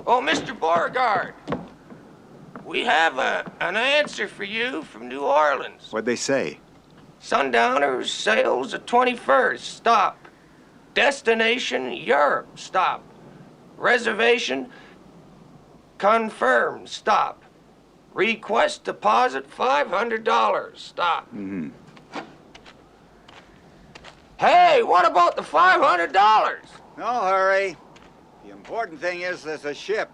Oh, Mr. Beauregard, we have an answer for you from New Orleans. What'd they say? Sundowners sails the 21st, stop. Destination, Europe, stop. Reservation, confirmed, stop. Request deposit, $500, stop. Mm-hmm. Hey, what about the $500? No hurry. The important thing is there's a ship.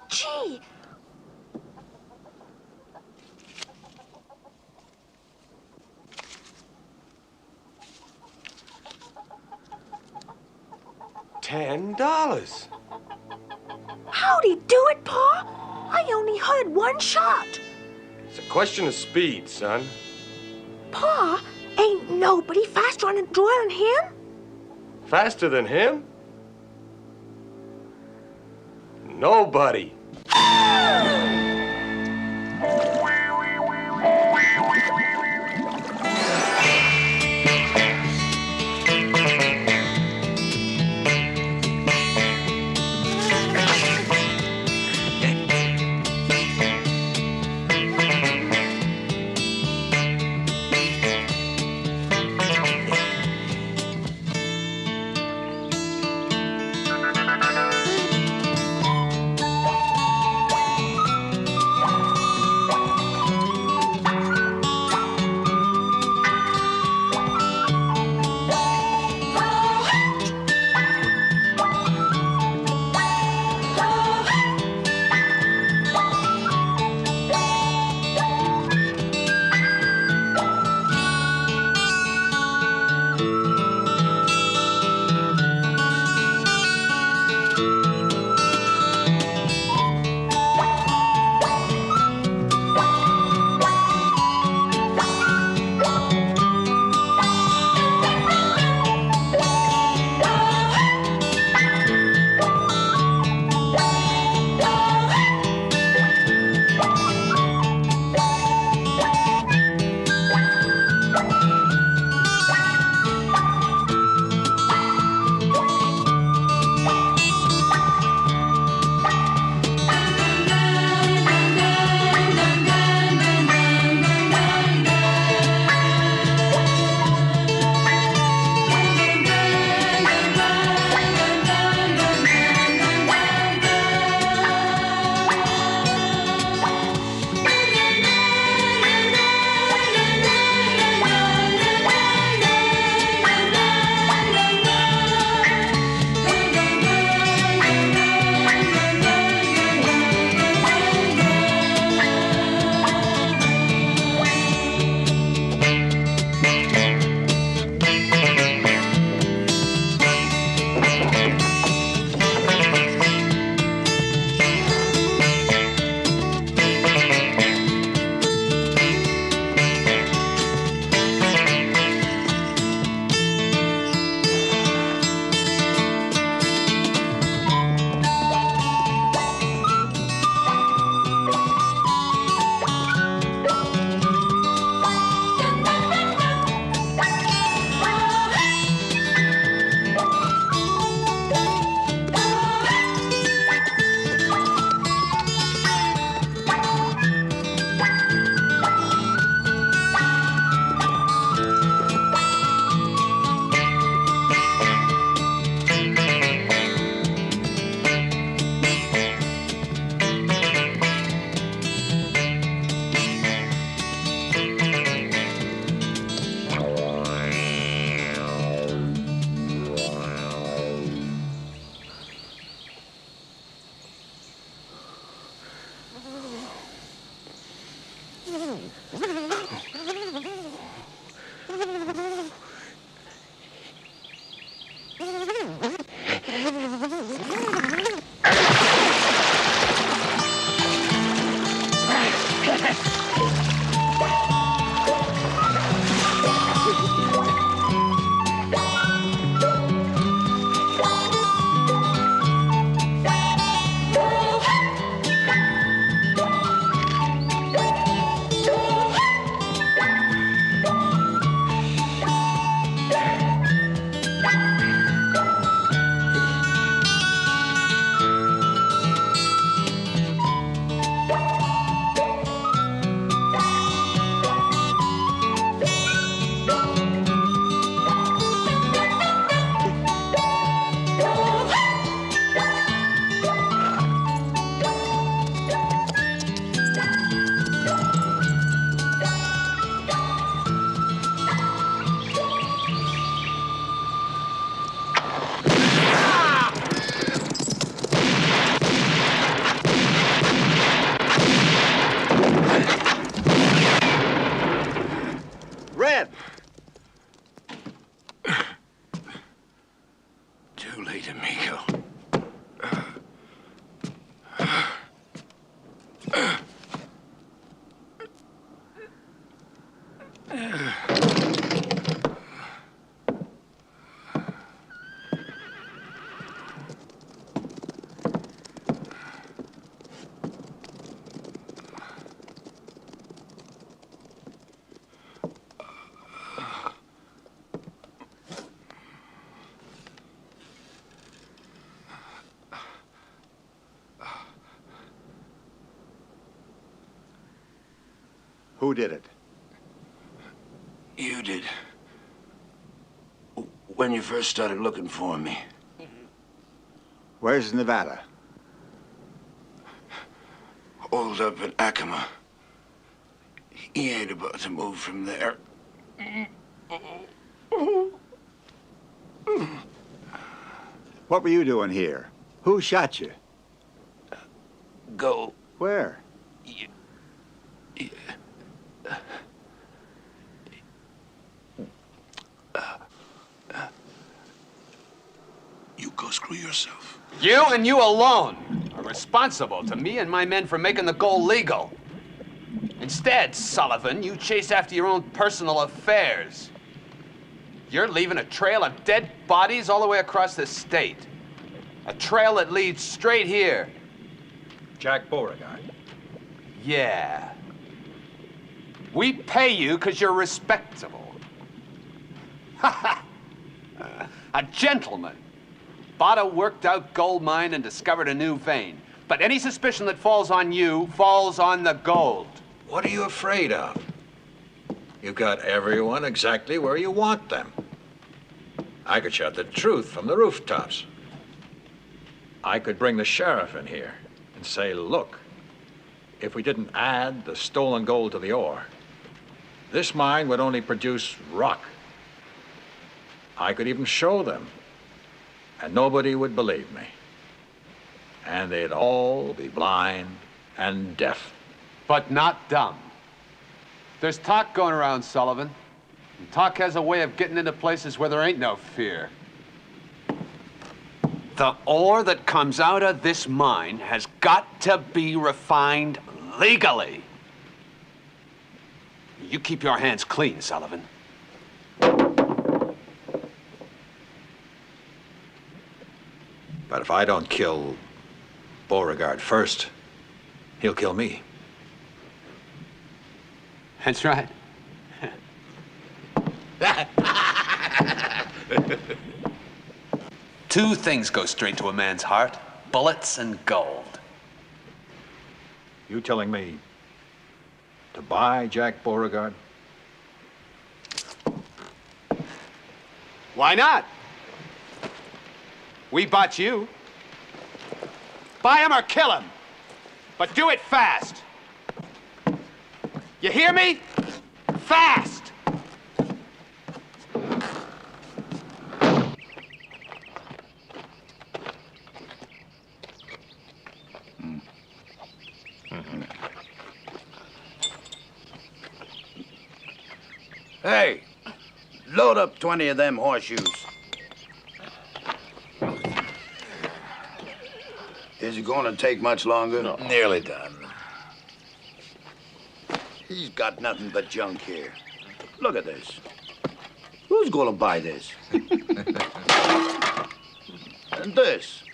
Gee! $10. How'd he do it, Pa? I only heard one shot. It's a question of speed, son. Pa, ain't nobody faster on a duel than him? Faster than him? Nobody. Red! Too late, amigo. Who did it? You did. When you first started looking for me. Where's Nevada? Holed up at Acoma. He ain't about to move from there. What were you doing here? Who shot you? Go. Where? You go screw yourself. You and you alone are responsible to me and my men for making the goal legal. Instead, Sullivan, you chase after your own personal affairs. You're leaving a trail of dead bodies all the way across the state. A trail that leads straight here. Jack Beauregard. Yeah. We pay you because you're respectable. A gentleman. Bought a worked-out gold mine and discovered a new vein. But any suspicion that falls on you falls on the gold. What are you afraid of? You've got everyone exactly where you want them. I could shout the truth from the rooftops. I could bring the sheriff in here and say, look, if we didn't add the stolen gold to the ore, this mine would only produce rock. I could even show them, and nobody would believe me. And they'd all be blind and deaf. But not dumb. There's talk going around, Sullivan. And talk has a way of getting into places where there ain't no fear. The ore that comes out of this mine has got to be refined legally. You keep your hands clean, Sullivan. But if I don't kill Beauregard first, he'll kill me. That's right. Two things go straight to a man's heart: bullets and gold. You telling me to buy Jack Beauregard? Why not? We bought you. Buy him or kill him. But do it fast. You hear me? Fast! Hey, load up 20 of them horseshoes. Is it going to take much longer? No. Nearly done. He's got nothing but junk here. Look at this. Who's going to buy this? And this.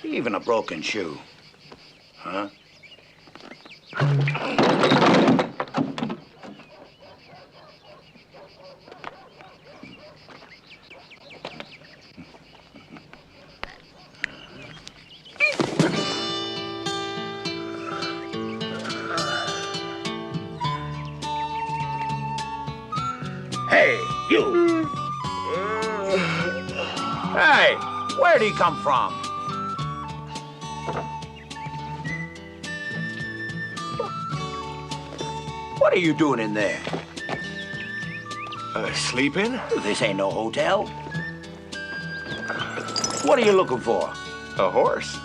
Even a broken shoe. Huh? Hey, you! Hey, where'd he come from? What are you doing in there? Sleeping? This ain't no hotel. What are you looking for? A horse.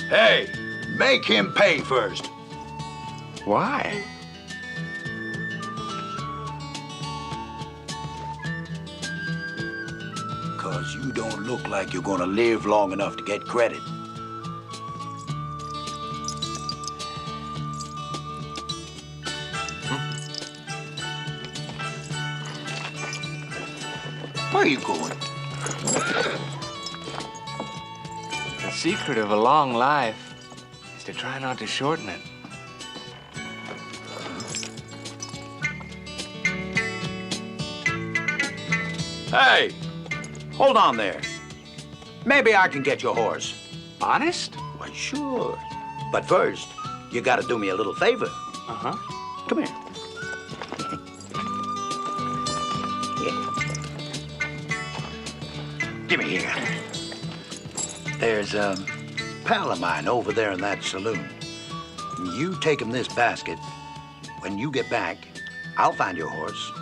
Hey, make him pay first. Why? Because you don't look like you're gonna live long enough to get credit. Where are you going? The secret of a long life is to try not to shorten it. Hey, hold on there. Maybe I can get your horse. Honest? Why, sure. But first, you gotta do me a little favor. Uh-huh. Come here. Give me here. There's a pal of mine over there in that saloon. You take him this basket. When you get back, I'll find your horse.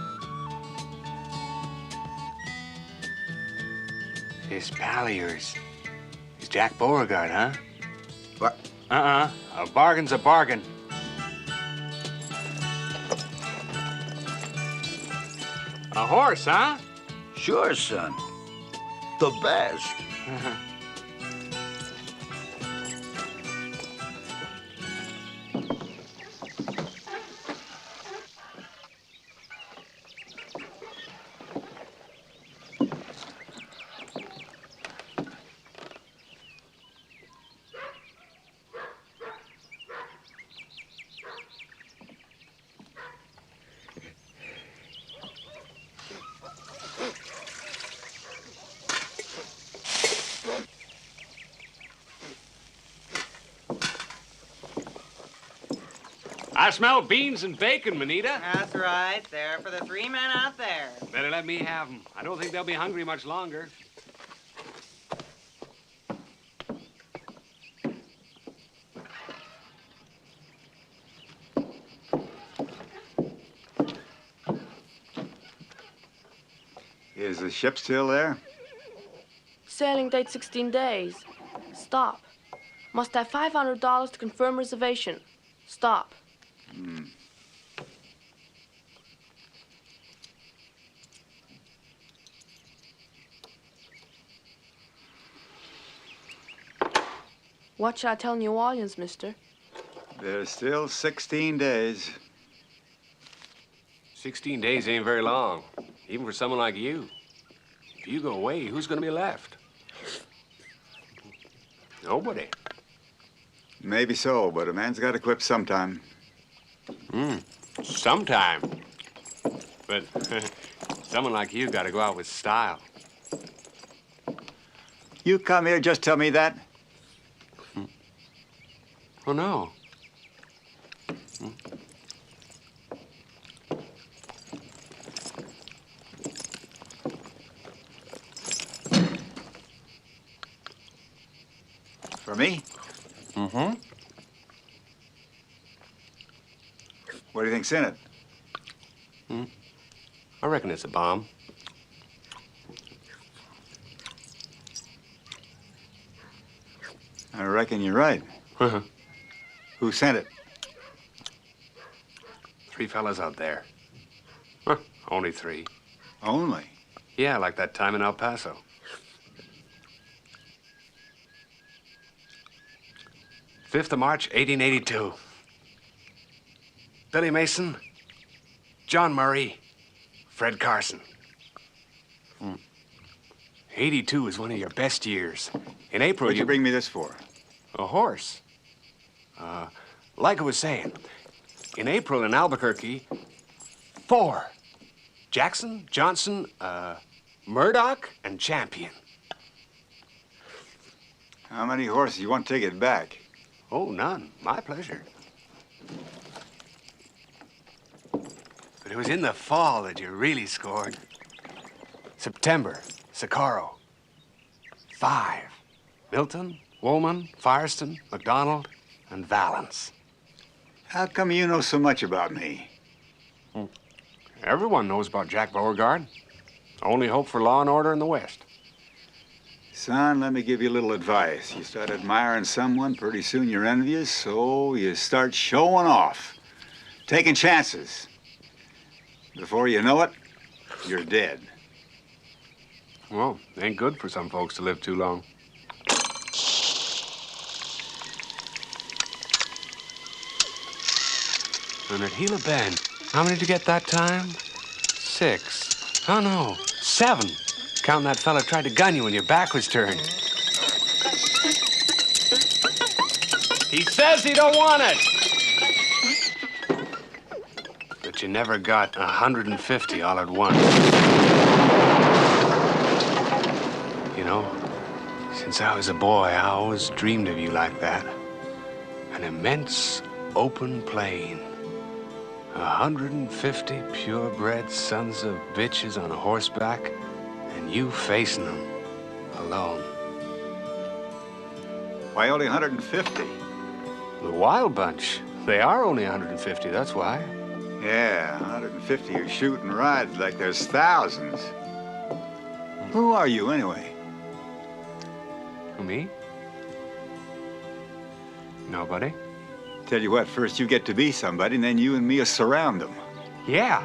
This pal of yours is Jack Beauregard, huh? What? Uh-uh. A bargain's a bargain. A horse, huh? Sure, son. The best. I smell beans and bacon, Manita. That's right. There for the 3 men out there. Better let me have them. I don't think they'll be hungry much longer. Is the ship still there? Sailing date 16 days. Stop. Must have $500 to confirm reservation. Stop. What should I tell New Orleans, mister? There's still 16 days. 16 days ain't very long, even for someone like you. If you go away, who's gonna be left? Nobody. Maybe so, but a man's got to quit sometime. Sometime. But someone like you gotta go out with style. You come here, just tell me that? Oh, no. For me? Mm-hmm. What do you think's in it? I reckon it's a bomb. I reckon you're right. Uh-huh. Who sent it? 3 fellas out there. Huh, only 3. Only? Yeah, like that time in El Paso. Fifth of March, 1882. Billy Mason, John Murray, Fred Carson. 82 is one of your best years. In April, What'd you bring me this for? A horse. Like I was saying, in April in Albuquerque, 4. Jackson, Johnson, Murdoch, and Champion. How many horses you want to take it back? Oh, none. My pleasure. But it was in the fall that you really scored. September, Socorro. 5. Milton, Woolman, Firestone, McDonald, and Valance. How come you know so much about me? Everyone knows about Jack Beauregard. Only hope for law and order in the West. Son, let me give you a little advice. You start admiring someone, pretty soon you're envious, so you start showing off, taking chances. Before you know it, you're dead. Well, ain't good for some folks to live too long. And at Gila Bend, how many did you get that time? 6. Oh, no, 7. Counting that fella tried to gun you when your back was turned. He says he don't want it. But you never got 150 all at once. You know, since I was a boy, I always dreamed of you like that. An immense open plain. 150 purebred sons of bitches on horseback, and you facing them alone. Why only 150? The wild bunch. They are only 150, that's why. Yeah, 150 are shooting rides like there's thousands. Who are you, anyway? Me? Nobody. Tell you what, first you get to be somebody, and then you and me will surround them. Yeah.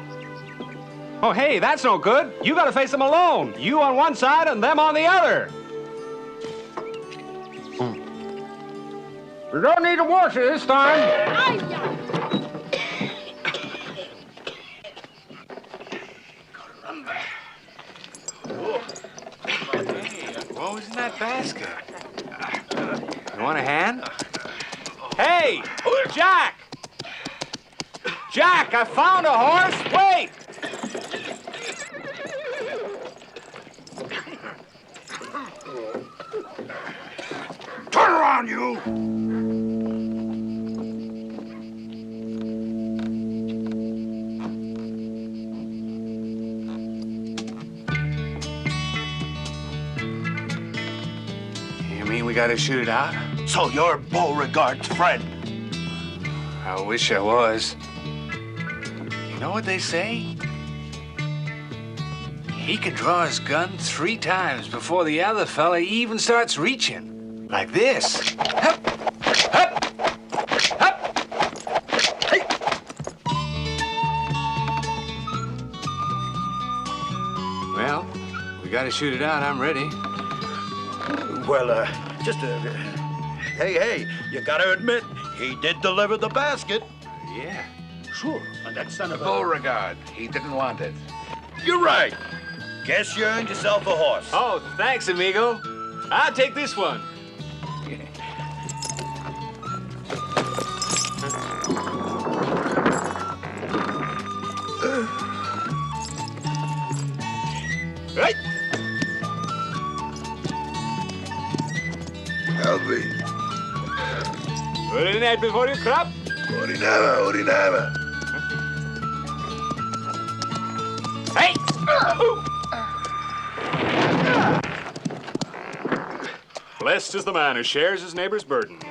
Oh, hey, that's no good. You gotta face them alone. You on one side and them on the other. You don't need to watch it this time. What was in that basket? You want a hand? Hey, Jack! Jack, I found a horse. Wait! Turn around, you! You mean we gotta shoot it out? So you're Beauregard's friend? I wish I was. You know what they say? He could draw his gun 3 times before the other fella even starts reaching. Like this. Hup, hup, hup. Hey. Well, we gotta shoot it out. I'm ready. Well, hey, you gotta admit, he did deliver the basket. Yeah. Sure, and that son of a... Beauregard, he didn't want it. You're right. Guess you earned yourself a horse. Oh, thanks, amigo. I'll take this one. Right. Help me. Put it in that before you crop. Orinaba. Hey! Blessed is the man who shares his neighbor's burdens.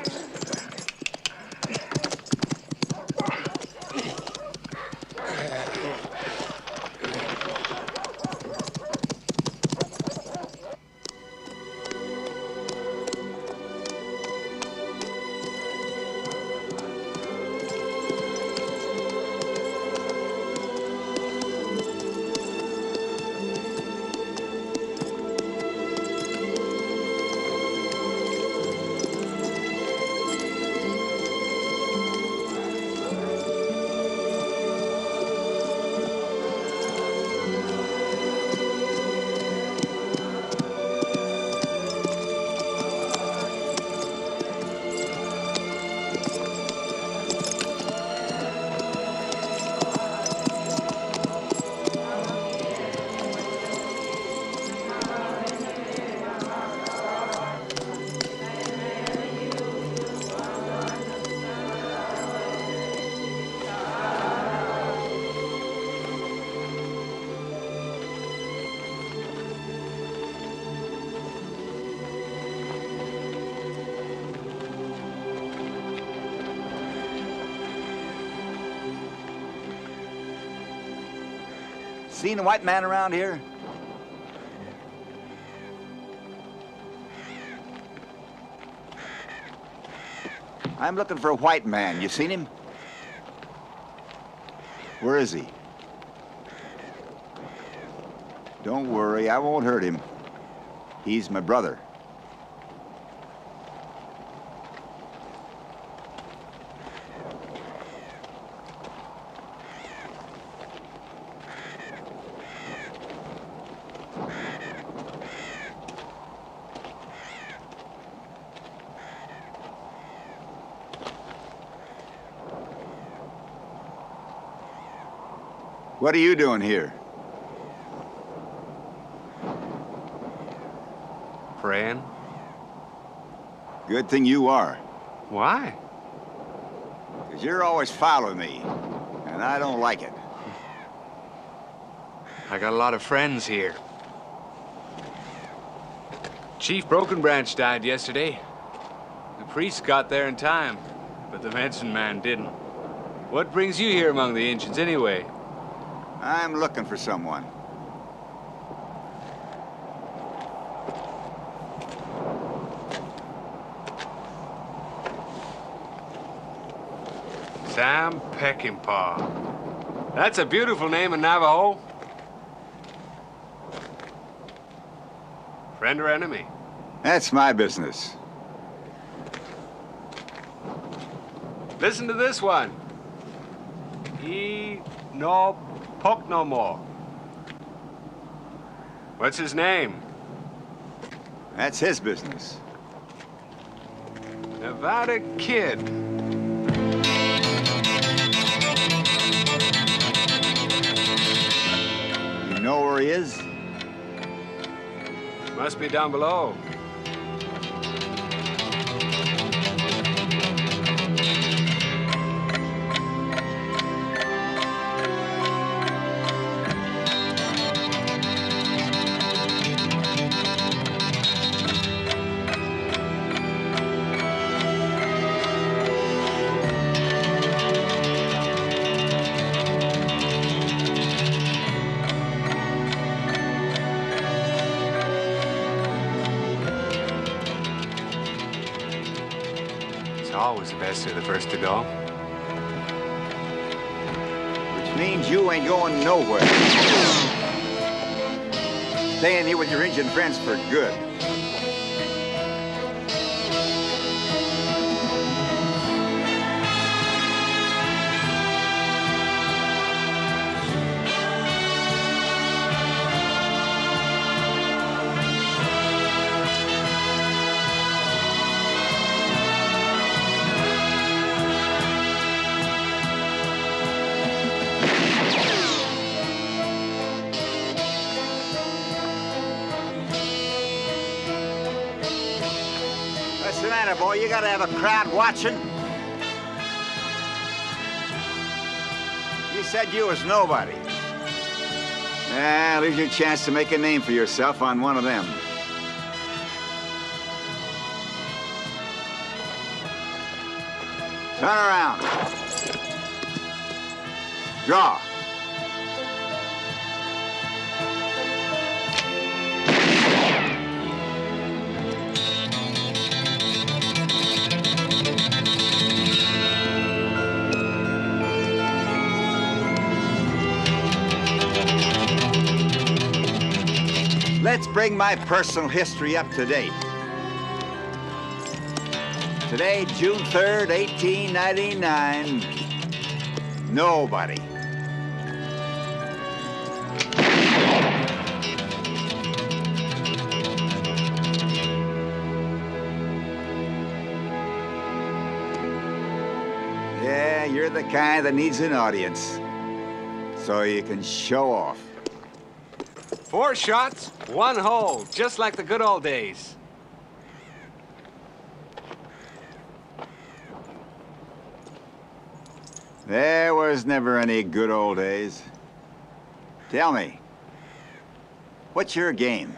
Seen a white man around here? I'm looking for a white man. You seen him? Where is he? Don't worry, I won't hurt him. He's my brother. What are you doing here? Praying? Good thing you are. Why? Because you're always following me, and I don't like it. I got a lot of friends here. Chief Broken Branch died yesterday. The priest got there in time, but the medicine man didn't. What brings you here among the ancients anyway? I'm looking for someone. Sam Peckinpah. That's a beautiful name in Navajo. Friend or enemy? That's my business. Listen to this one. No poke no more. What's his name? That's his business. Nevada Kid. You know where he is? Must be down below. Always the best are the first to go. Which means you ain't going nowhere. Staying here with your Indian friends for good. Boy, you gotta have a crowd watching. You said you was nobody. Leaves you a chance to make a name for yourself on one of them. Turn around. Draw. Let's bring my personal history up to date. Today, June 3rd, 1899, nobody. Yeah, you're the kind that needs an audience, so you can show off. 4 shots, 1 hole, just like the good old days. There was never any good old days. Tell me, what's your game?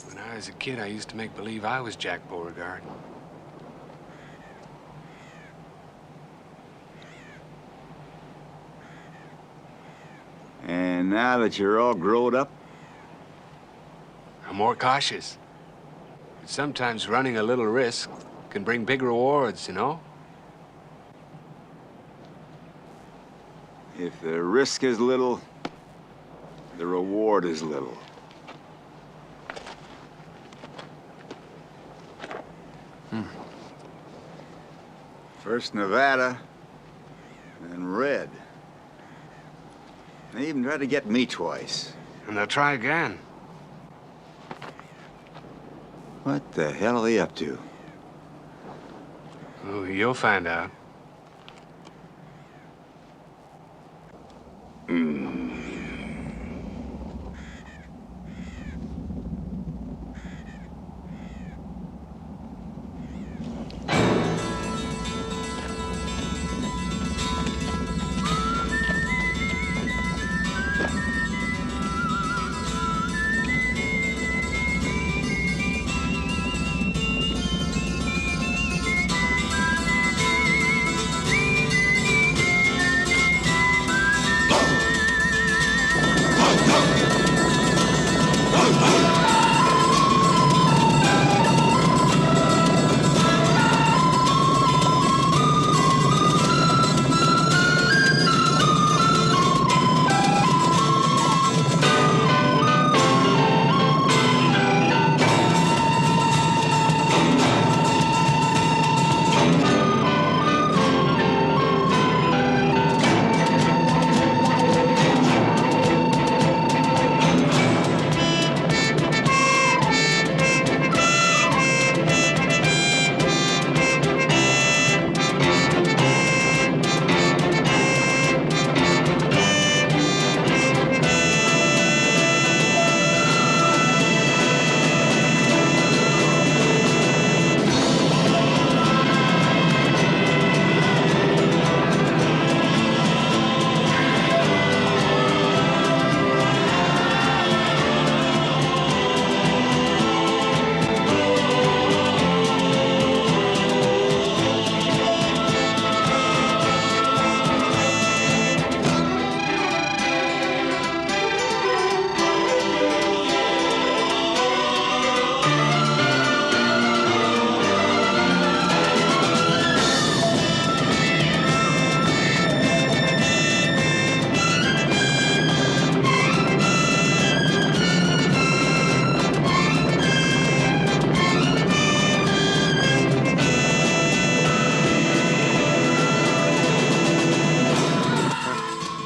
When I was a kid, I used to make believe I was Jack Beauregard. And now that you're all grown up? I'm more cautious. But sometimes running a little risk can bring big rewards, you know? If the risk is little, the reward is little. First Nevada, then Red. They even tried to get me twice. And they'll try again. What the hell are they up to? Oh, you'll find out.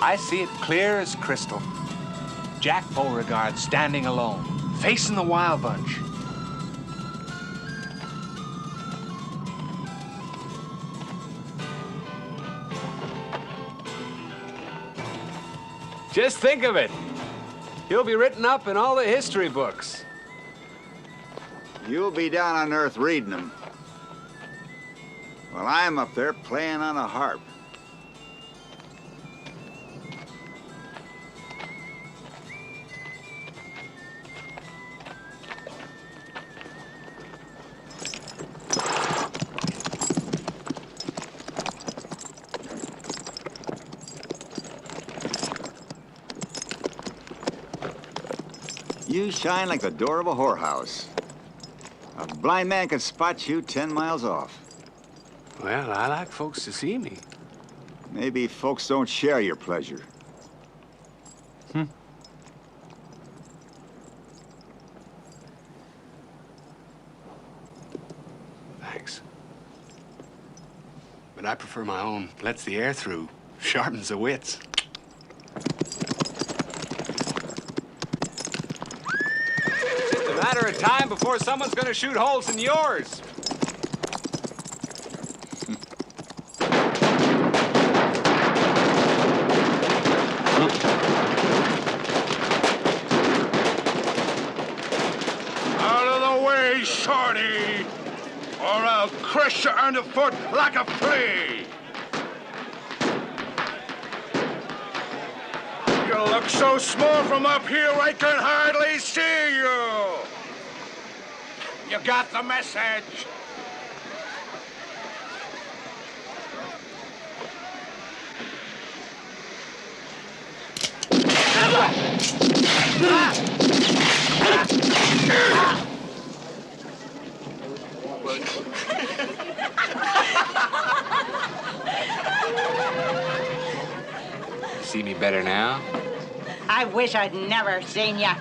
I see it clear as crystal. Jack Beauregard standing alone, facing the Wild Bunch. Just think of it. He'll be written up in all the history books. You'll be down on Earth reading them. While I'm up there playing on a harp. You shine like the door of a whorehouse. A blind man can spot you 10 miles off. Well, I like folks to see me. Maybe folks don't share your pleasure. Thanks. But I prefer my own. Lets the air through. Sharpens the wits. Just a matter of time before someone's gonna shoot holes in yours. Shorty, or I'll crush you underfoot like a flea. You look so small from up here, I can hardly see you. You got the message? See me better now? I wish I'd never seen ya.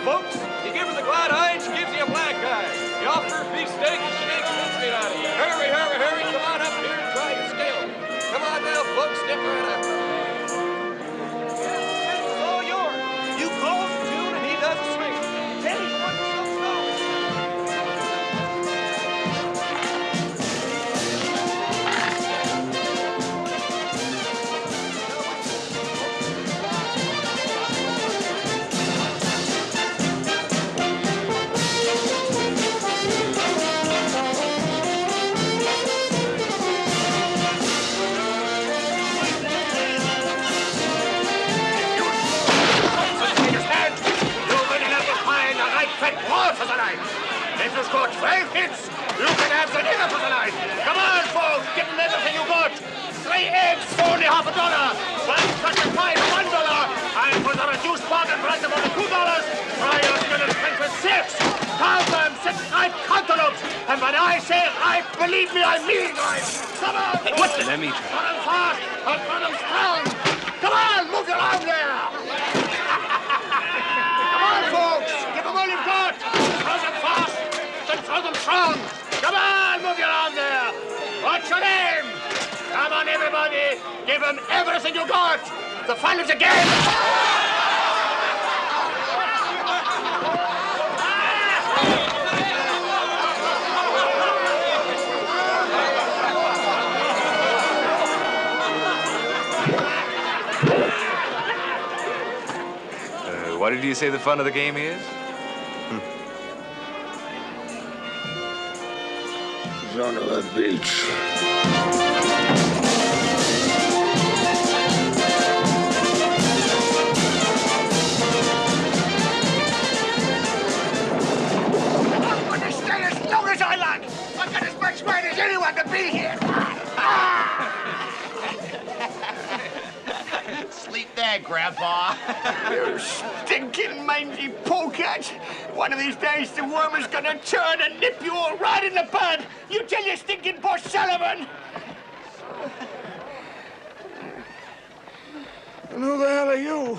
Folks, you give her the glad eye and she gives you a black eye. You offer her beef steak and she makes mincemeat out of you. Hurry, hurry, hurry, come on up here and try your skill. Come on now, folks, step right up. It's all yours. You call the tune and he does the swing. Tell you what, if you score 12 hits, you can have the dinner for the night. Come on, folks, give them everything you got. 3 eggs for only $50. 1 cut of pie for $1. And for the reduced bargain price of only $2, try your skill and strength with 6. Count them, 6 right cantaloupes. And when I say right, believe me, I mean right. Come on, folks. What? Let me try. Put them fast and put them strong. Come on, move your arm there. Come on, folks, give them all you've got. Throw them fast, then throw them strong. Come on, move your arm there. What's your name? Come on, everybody. Give them everything you got. The fun of the game. What did you say the fun of the game is? Son of a bitch. I'm going to stay as long as I like. I've got as much right as anyone to be here. Sleep there, Grandpa. You stinking mangy polecat. One of these days, the worm is gonna turn and nip you all right in the bud. You tell your stinking boss, Sullivan. And who the hell are you?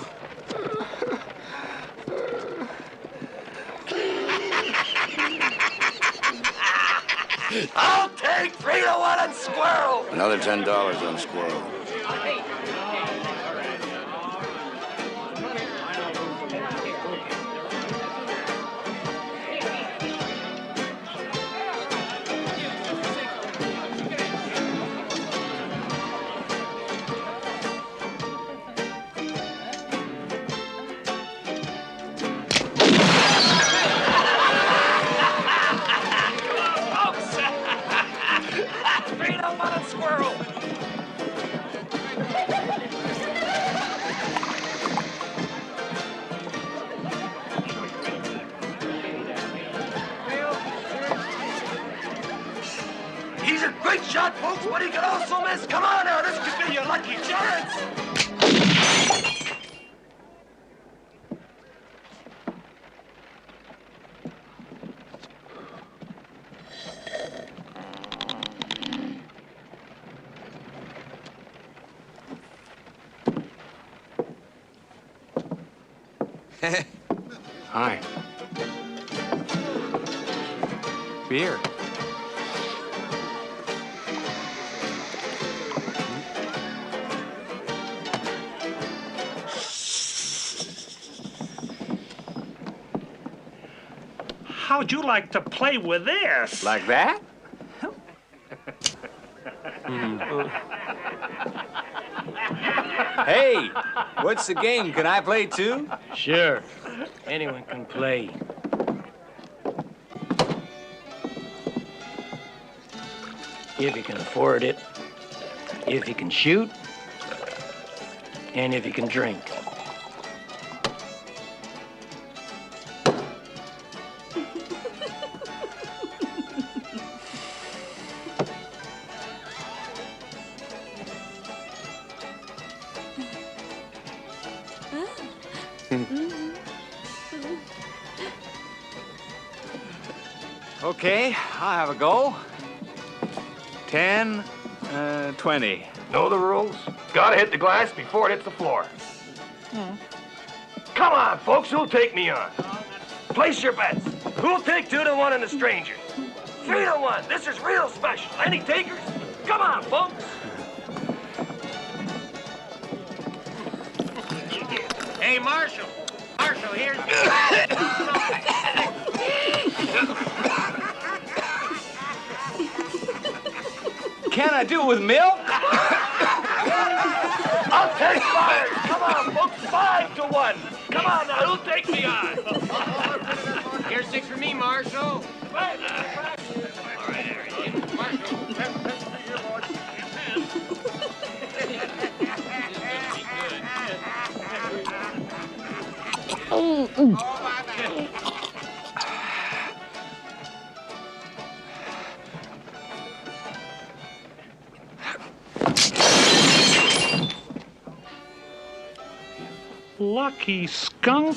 I'll take 3 to 1 on Squirrel. Another $10 on Squirrel. He's a great shot, folks, but he can also miss. Come on now, this could be your lucky chance. Hi. Beer. how'd you like to play with this? Like that? Hey, what's the game? Can I play too? Sure. Anyone can play. If you can afford it, if you can shoot, and if you can drink. Okay, I'll have a go. 10, 20. Know the rules? Gotta hit the glass before it hits the floor. Come on, folks, who'll take me on? Place your bets. Who'll take 2-1 on the stranger? 3-1. This is real special. Any takers? Come on, folks. Hey, Marshal. Marshal, here's... Can I do it with milk? I'll take fire. Come on, folks. 5-1. Come on now, who'll take me on? Here's 6 for me, Marshal. Lucky skunk.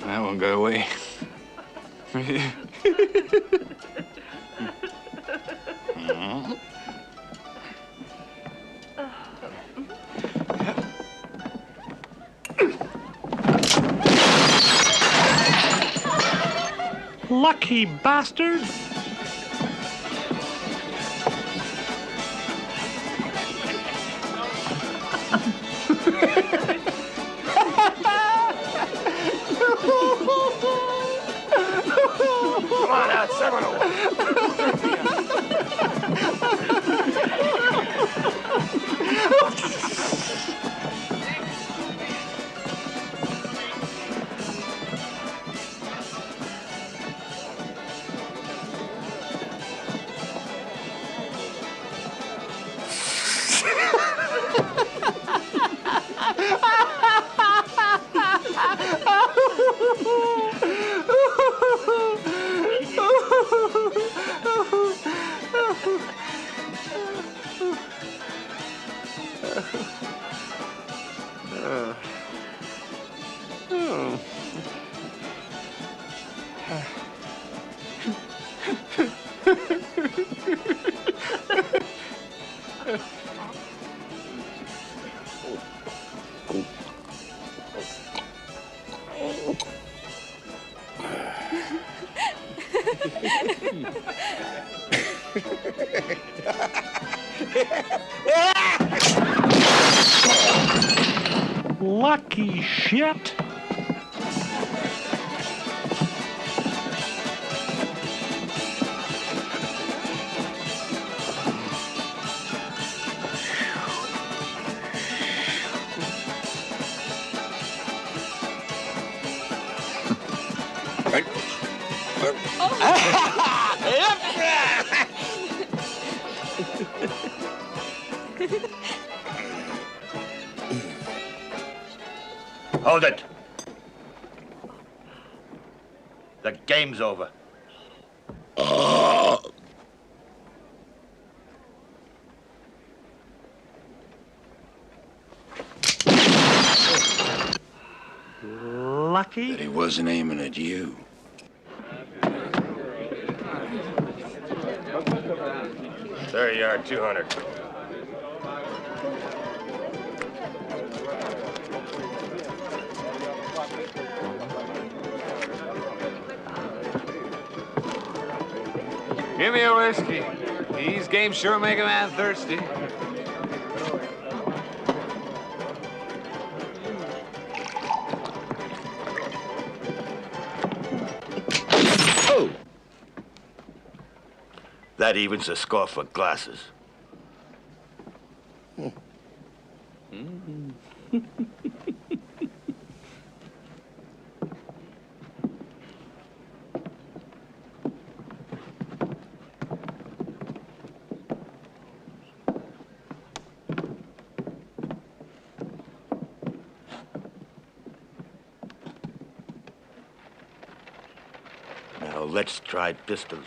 That one got away. Lucky bastard. Come on out, 7-1. Lucky shit. Hold it. The game's over. Lucky that he wasn't aiming at you. 30-yard, 200. Give me a whiskey. These games sure make a man thirsty. Oh! That evens the score for glasses. Now let's try pistols.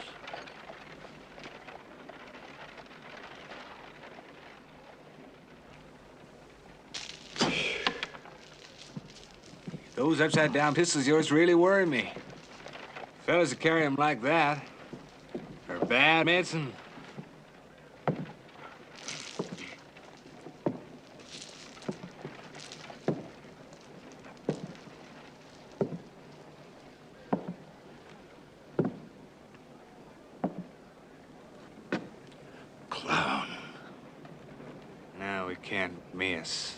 Those upside-down pistols of yours really worry me. Fellas that carry them like that are bad medicine. Clown. Now we can't miss.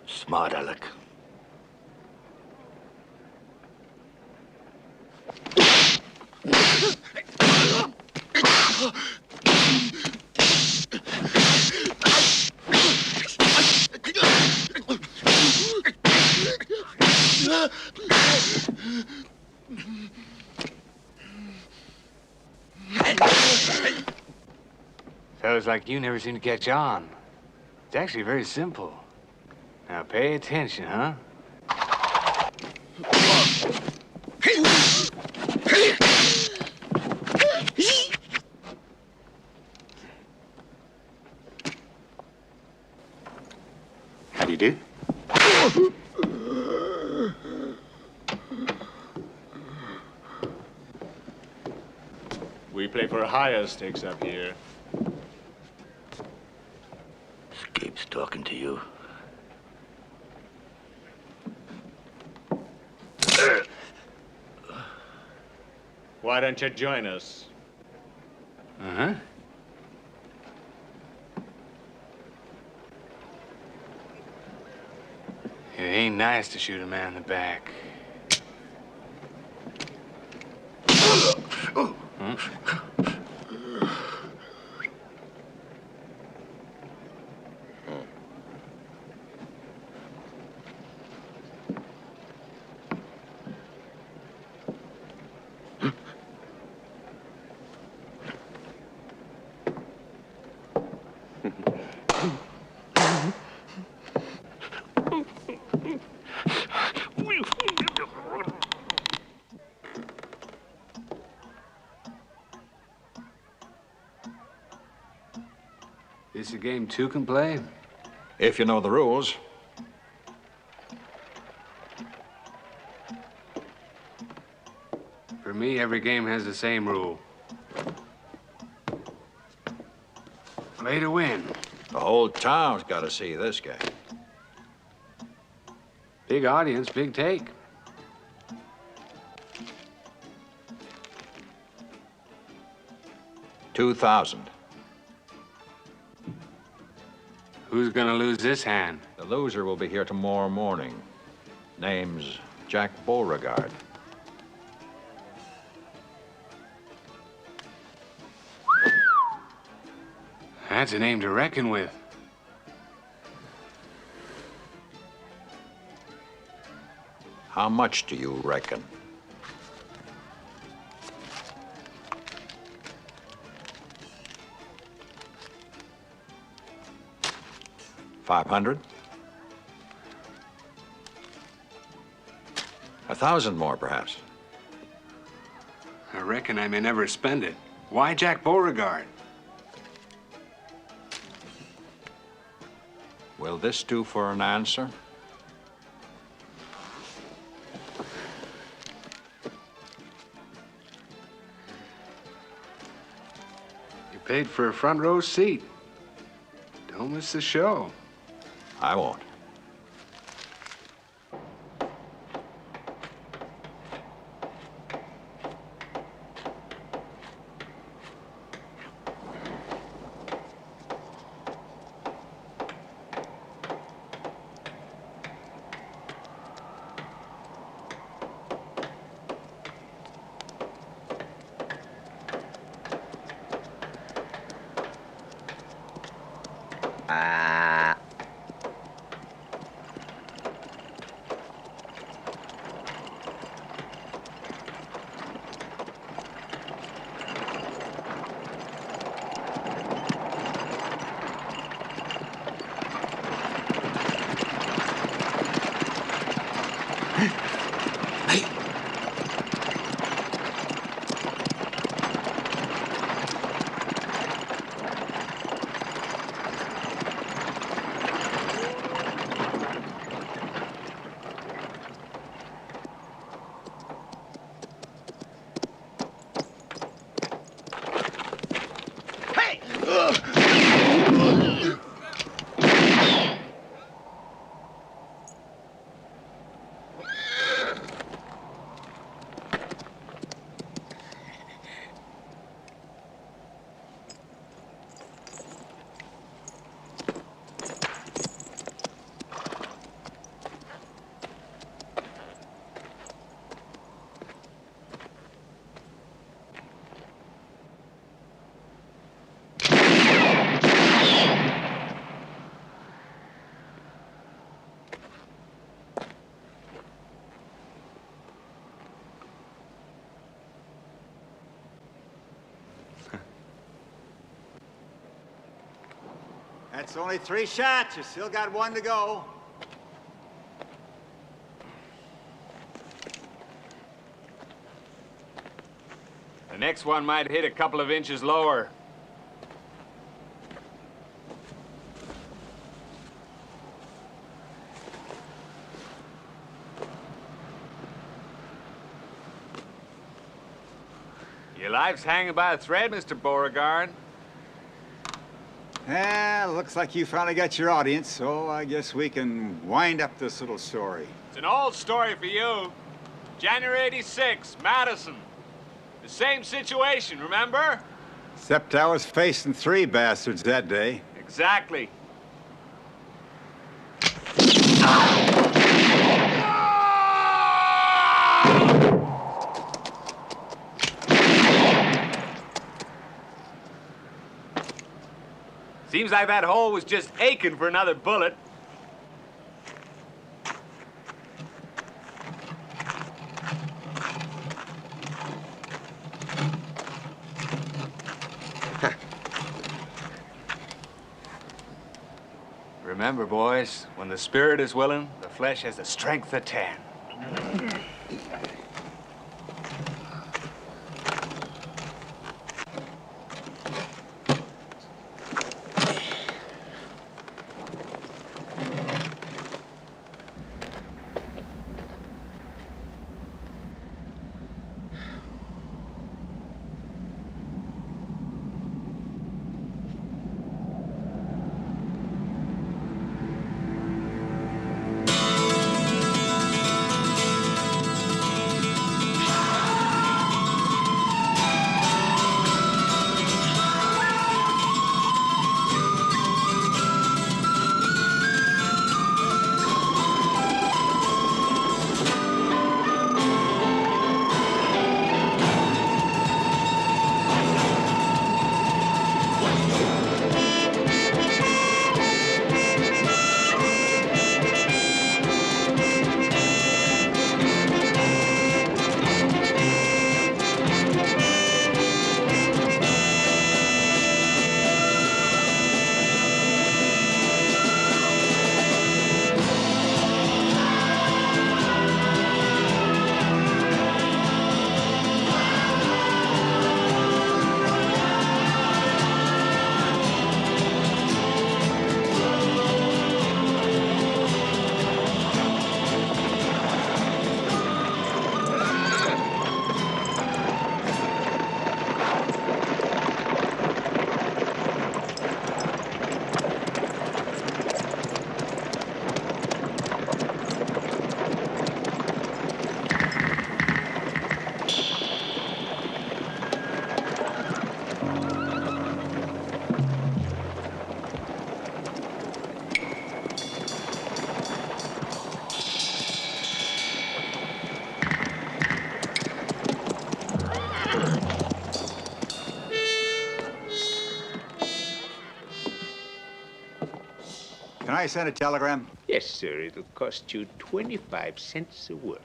Smart aleck. Fellas like you never seem to catch on. It's actually very simple. Now pay attention, huh? How do you do? We play for higher stakes up here. Escape's talking to you. Why don't you join us? Uh-huh. It ain't nice to shoot a man in the back. Hmm? This a game two can play? If you know the rules. For me, every game has the same rule. Play to win. The whole town's got to see this guy. Big audience, big take. $2,000. Who's gonna lose this hand? The loser will be here tomorrow morning. Name's Jack Beauregard. That's a name to reckon with. How much do you reckon? 500? 1,000 more, perhaps. I reckon I may never spend it. Why Jack Beauregard? Will this do for an answer? You paid for a front row seat. Don't miss the show. I won't. That's only 3 shots. You still got 1 to go. The next one might hit a couple of inches lower. Your life's hanging by a thread, Mr. Beauregard. Looks like you finally got your audience, so I guess we can wind up this little story. It's an old story for you. January '86, Madison. The same situation, remember? Except I was facing 3 bastards that day. Exactly. Seems like that hole was just aching for another bullet. Remember, boys, when the spirit is willing, the flesh has the strength of 10. I send a telegram? Yes, sir. It'll cost you 25 cents a word.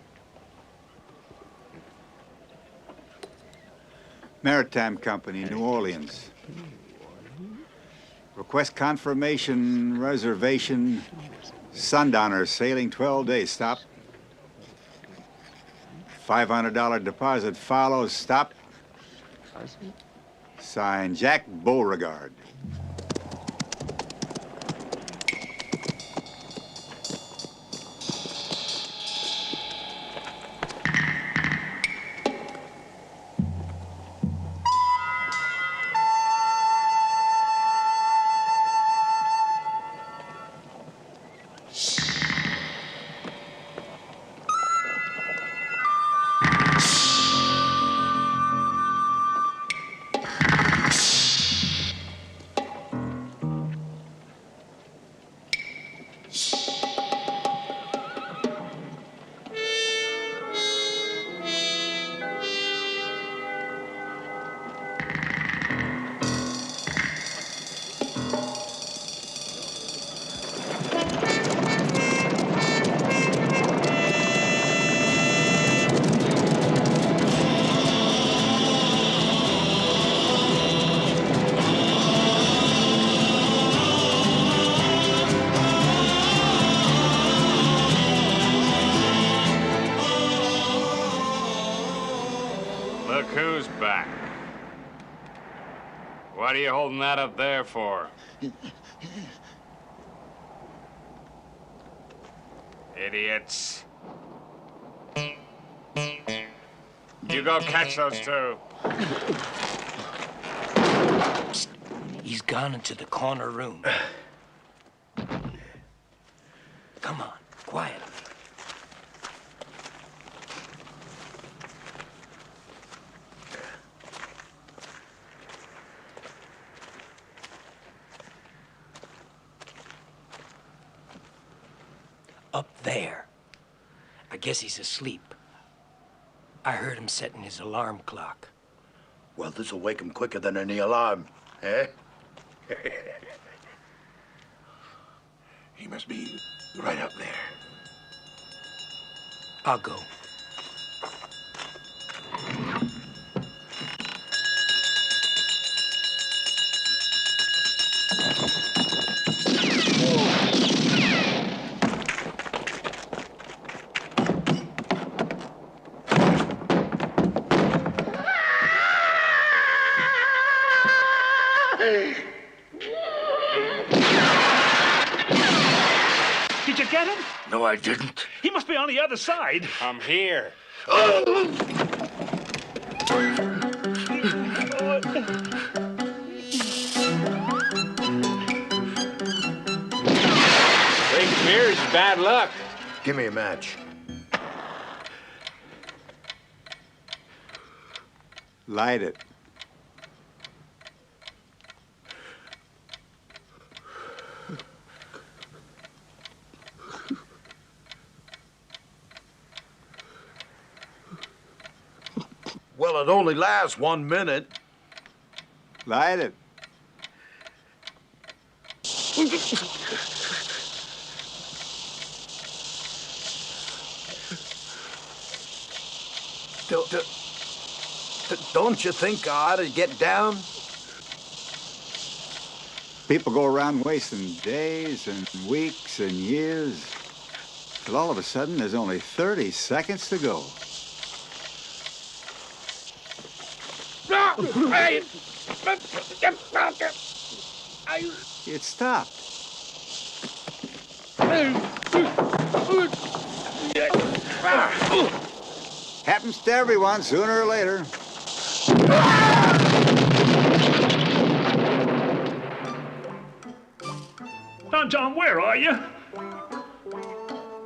Maritime Company, New Orleans. Request confirmation, reservation, Sundowner, sailing 12 days, stop. $500 deposit follows, stop. Signed, Jack Beauregard. Look who's back. What are you holding that up there for? Idiots. You go catch those two. Psst. He's gone into the corner room. Come on, quietly. Up there. I guess he's asleep. I heard him setting his alarm clock. Well, this'll wake him quicker than any alarm, eh? He must be right up there. I'll go. Did you get him? No, I didn't. He must be on the other side. I'm here. Big fear is bad luck. Give me a match. Light it. Well, it only lasts 1 minute. Light it. Don't you think I ought to get down? People go around wasting days and weeks and years, till all of a sudden there's only 30 seconds to go. It stopped. Happens to everyone sooner or later. Don John, where are you?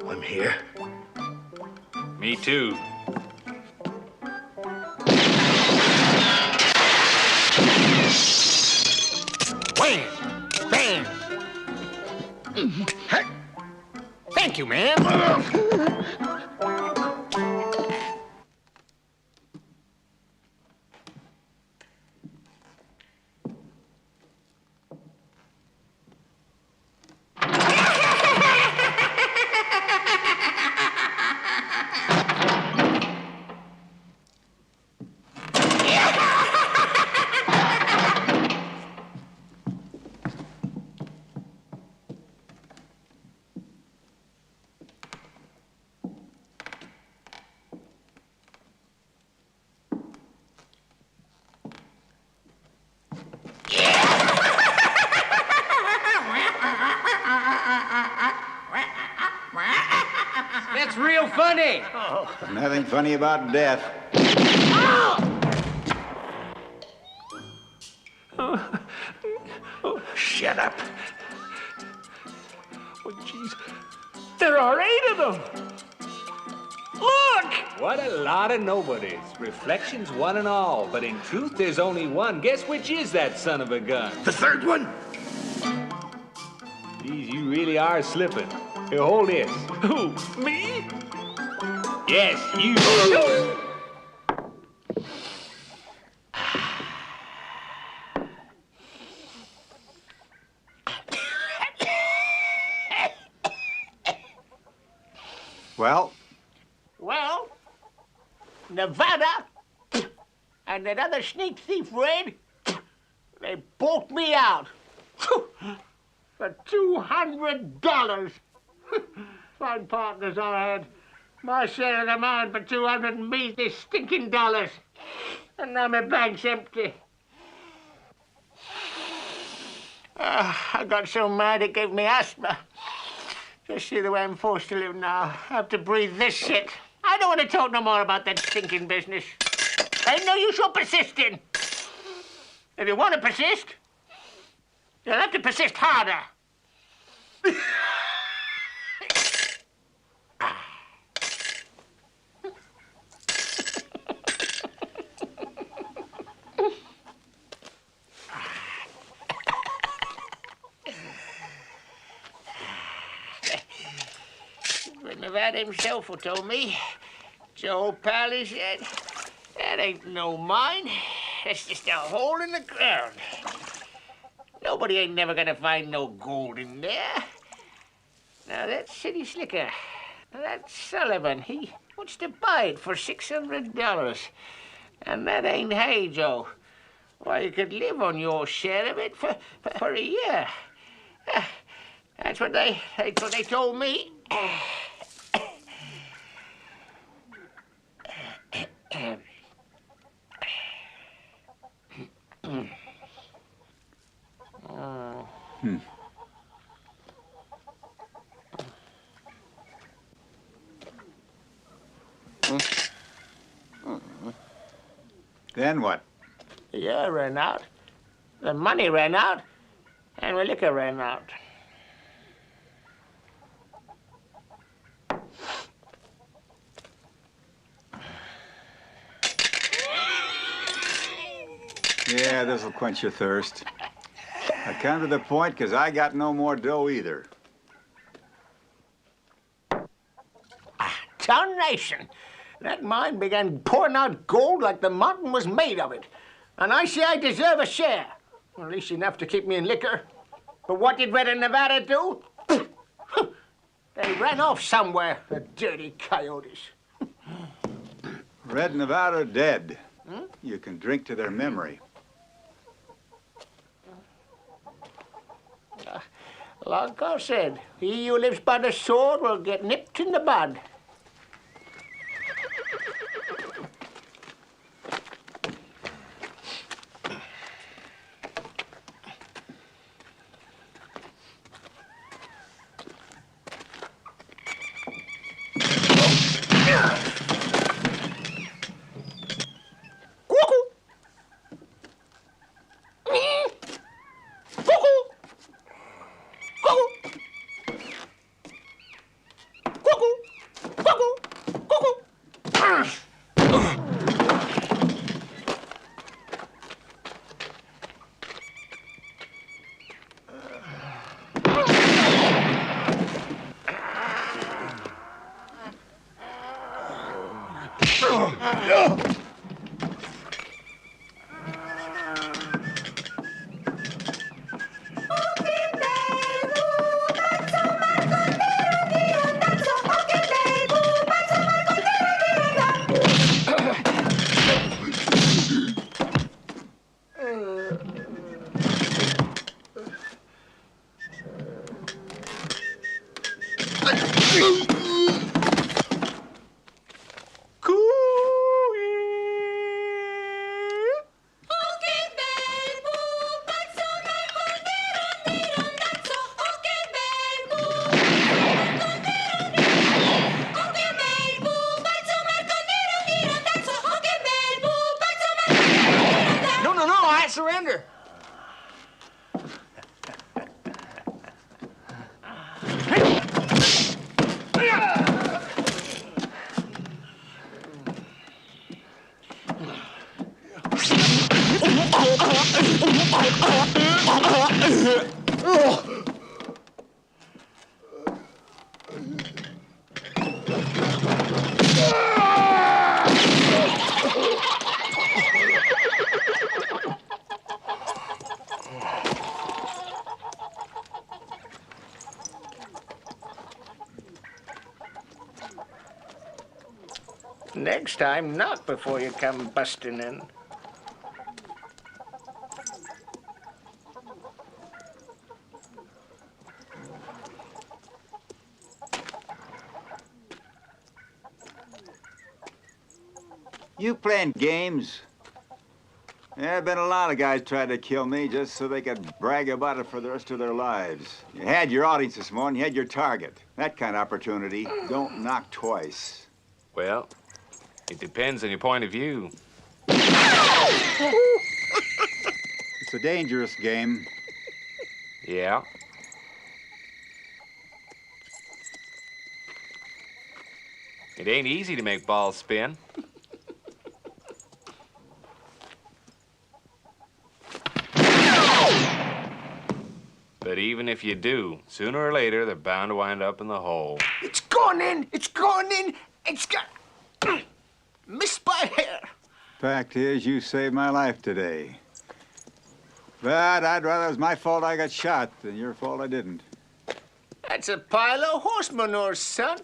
I'm here. Me too. Wham! Bam! Thank you, man. funny. Nothing funny about death. Shut up. Oh, jeez. There are 8 of them. Look! What a lot of nobodies. Reflections one and all. But in truth, there's only one. Guess which is that son of a gun? The third one? Geez, you really are slipping. Here, hold this. Who? Me? Yes, you. Well? Well, Nevada and that other sneak thief, Red, they bought me out for $200. Fine partners I had. My share of the mine for 200 measly stinking dollars. And now my bank's empty. I got so mad it gave me asthma. Just see the way I'm forced to live now. I have to breathe this shit. I don't want to talk no more about that stinking business. Ain't no use you're persisting. If you want to persist, you'll have to persist harder. But Nevada himself who told me, Joe pal, he said, that ain't no mine. That's just a hole in the ground. Nobody ain't never gonna find no gold in there. Now, that city slicker, that Sullivan, he wants to buy it for $600. And that ain't hay, Joe. Why, you could live on your share of it for a year. That's what they told me. Then what? The year ran out, the money ran out, and the liquor ran out. Yeah, this'll quench your thirst. I come to the point because I got no more dough either. Tarnation! That mine began pouring out gold like the mountain was made of it. And I say I deserve a share. Or at least enough to keep me in liquor. But what did Red and Nevada do? They ran off somewhere, the dirty coyotes. Red and Nevada are dead. You can drink to their memory. Like I said, he who lives by the sword will get nipped in the bud. surrender. Next time, knock before you come busting in. You playing games? There have been a lot of guys tried to kill me just so they could brag about it for the rest of their lives. You had your audience this morning, you had your target. That kind of opportunity don't knock twice. Well, it depends on your point of view. It's a dangerous game. Yeah. It ain't easy to make balls spin. But even if you do, sooner or later, they're bound to wind up in the hole. It's going in! It's going in! It's got... missed by hair. Fact is, you saved my life today. But I'd rather it was my fault I got shot than your fault I didn't. That's a pile of horse manure, son.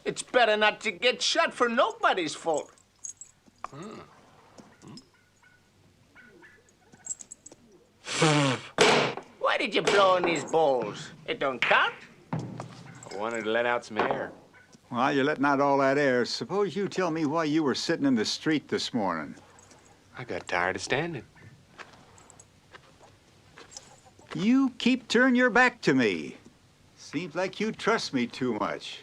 It's better not to get shot for nobody's fault. Why did you blow in these bowls? It don't count? I wanted to let out some air. While you're letting out all that air, suppose you tell me why you were sitting in the street this morning. I got tired of standing. You keep turning your back to me. Seems like you trust me too much.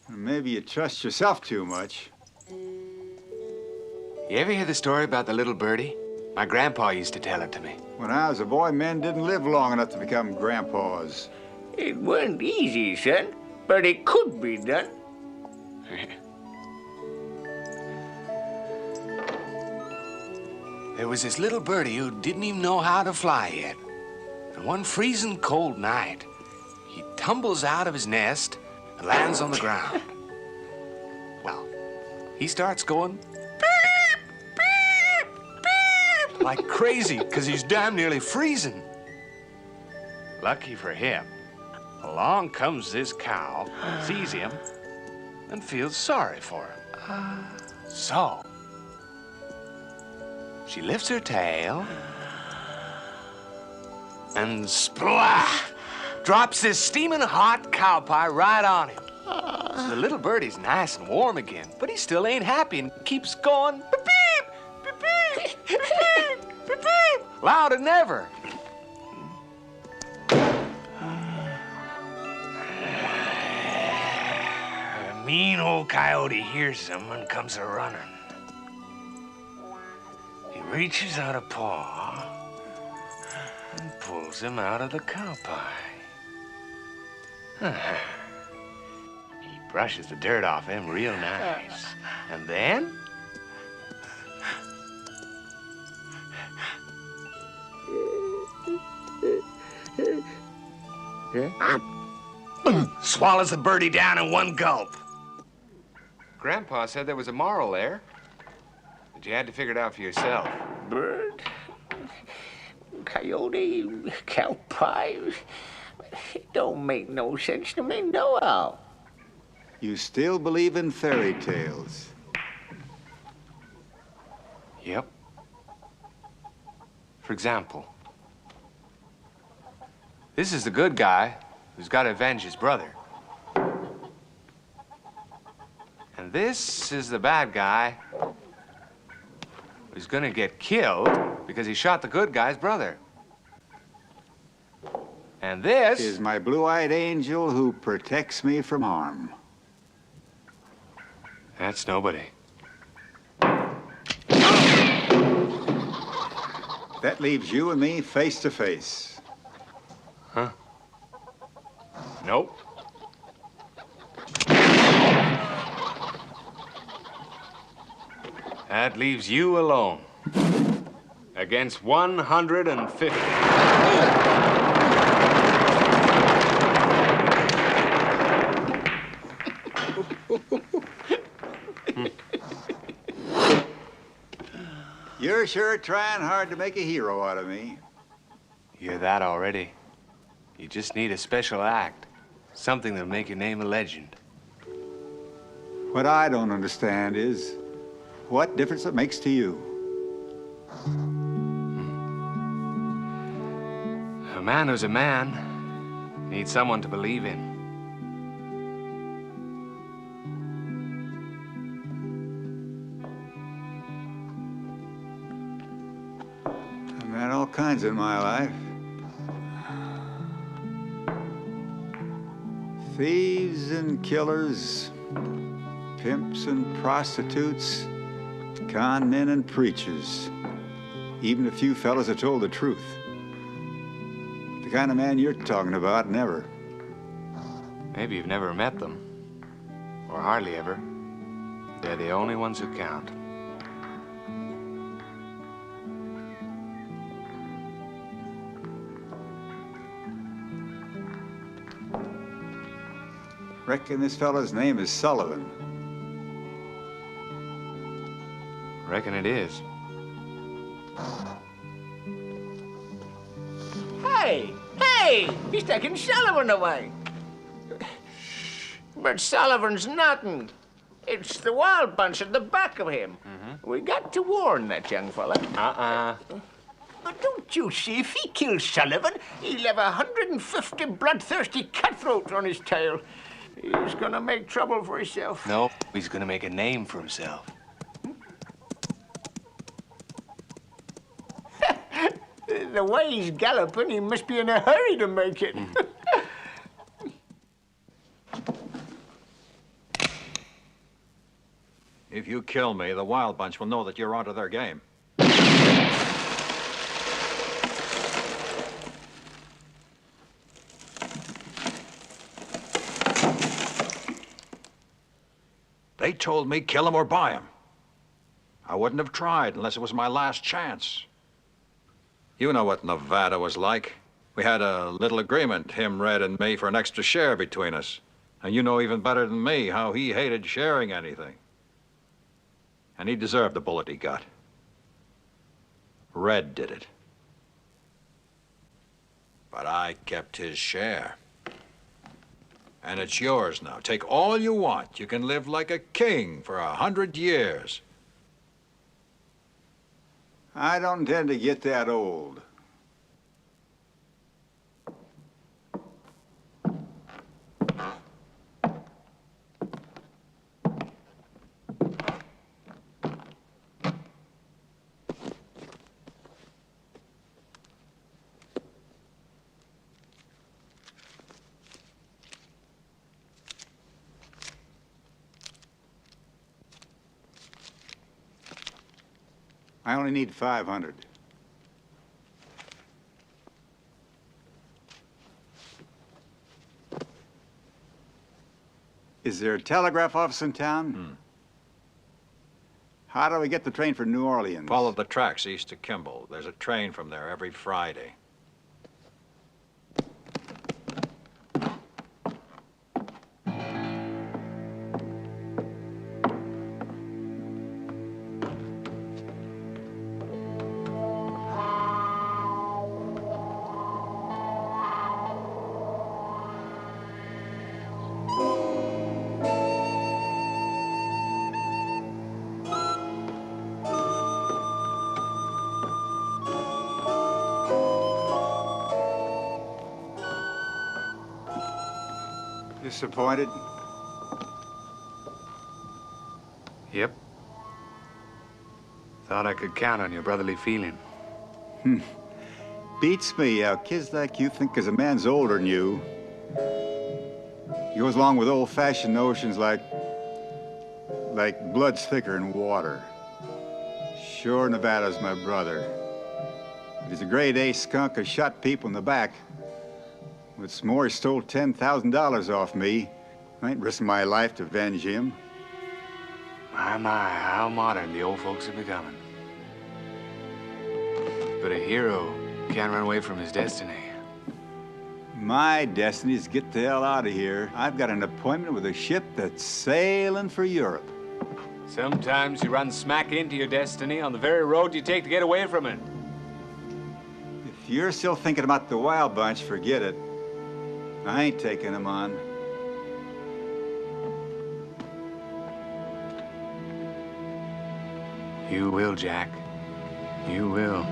Or maybe you trust yourself too much. You ever hear the story about the little birdie? My grandpa used to tell it to me. When I was a boy, men didn't live long enough to become grandpas. It wasn't easy, son, but it could be done. There was this little birdie who didn't even know how to fly yet. And one freezing cold night, he tumbles out of his nest and lands on the ground. Well, he starts going beep, beep, beep, like crazy, because he's damn nearly freezing. Lucky for him, along comes this cow, sees him, and feels sorry for him. So, she lifts her tail and splash! Drops this steaming hot cow pie right on him. So the little birdie's nice and warm again, but he still ain't happy and keeps going beep, beep, beep, beep, beep, beep, beep, louder than ever. A mean old coyote hears him and comes a-running. He reaches out a paw and pulls him out of the cow pie. He brushes the dirt off him real nice. And then... swallows the birdie down in one gulp. Grandpa said there was a moral there, but you had to figure it out for yourself. Bird, coyote, cow pie. It don't make no sense to me, no how. You still believe in fairy tales? Yep. For example, this is the good guy who's got to avenge his brother. And this is the bad guy who's gonna get killed because he shot the good guy's brother. And this is my blue-eyed angel who protects me from harm. That's nobody. That leaves you and me face to face. Huh? Nope. That leaves you alone. Against 150. You're sure trying hard to make a hero out of me. You're that already. You just need a special act. Something that'll make your name a legend. What I don't understand is what difference it makes to you. A man who's a man needs someone to believe in. I've met all kinds in my life. Thieves and killers, pimps and prostitutes, con men and preachers, even a few fellas that told the truth. The kind of man you're talking about, never. Maybe you've never met them, or hardly ever. They're the only ones who count. Reckon this fella's name is Sullivan. Reckon it is. Hey! He's taking Sullivan away. But Sullivan's nothing. It's the wild bunch at the back of him. We got to warn that young fella. But don't you see, if he kills Sullivan, he'll have 150 bloodthirsty cutthroats on his tail. He's gonna make trouble for himself. No, he's gonna make a name for himself. The way he's galloping, he must be in a hurry to make it. If you kill me, the Wild Bunch will know that you're onto their game. They told me kill him or buy him. I wouldn't have tried unless it was my last chance. You know what Nevada was like. We had a little agreement, him, Red, and me, for an extra share between us. And you know even better than me how he hated sharing anything. And he deserved the bullet he got. Red did it. But I kept his share. And it's yours now. Take all you want. You can live like a king for 100 years. I don't intend to get that old. I only need 500. Is there a telegraph office in town? How do we get the train for New Orleans? Follow the tracks east to Kimball. There's a train from there every Friday. Disappointed? Yep. Thought I could count on your brotherly feeling. Beats me how kids like you think as a man's older than you. He goes along with old-fashioned notions like blood's thicker than water. Sure, Nevada's my brother. If he's a grade A skunk who shot people in the back, what's more, he stole $10,000 off me. I ain't risking my life to avenge him. My, how modern the old folks are becoming. But a hero can't run away from his destiny. My destiny is to get the hell out of here. I've got an appointment with a ship that's sailing for Europe. Sometimes you run smack into your destiny on the very road you take to get away from it. If you're still thinking about the Wild Bunch, forget it. I ain't taking them on. You will, Jack. You will.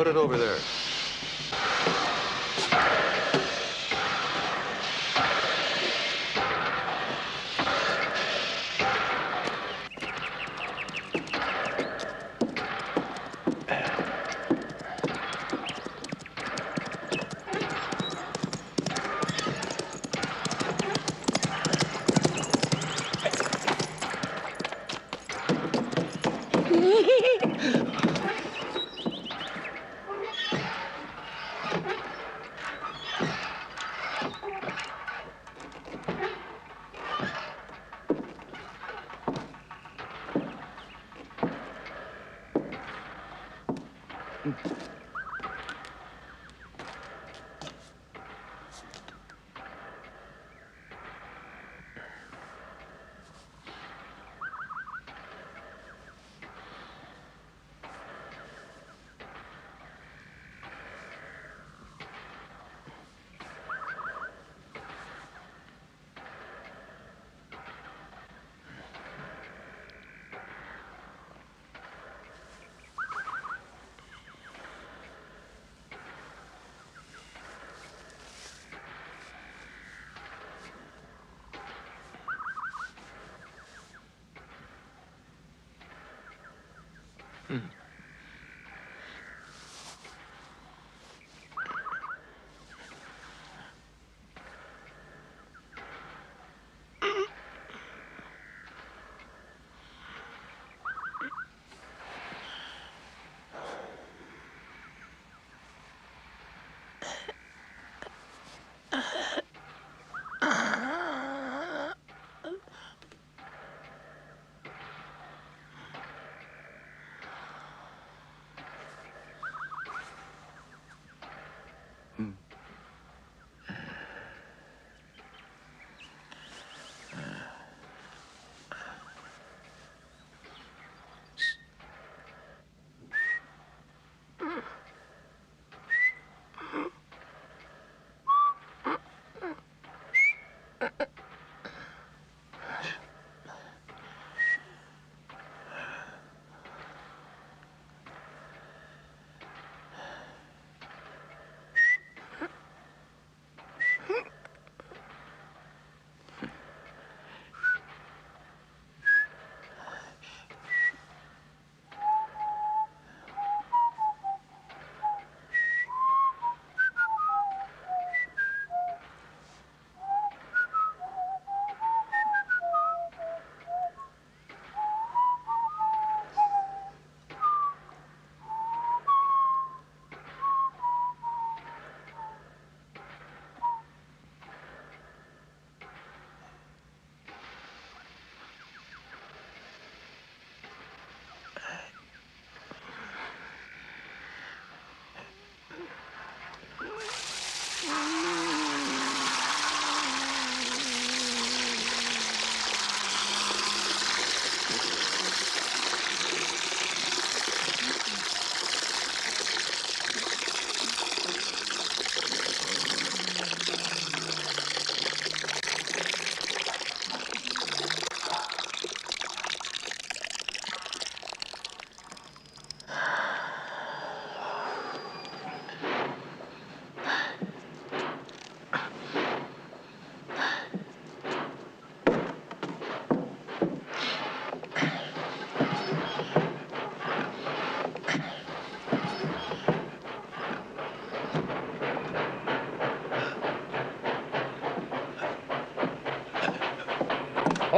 Put it over there.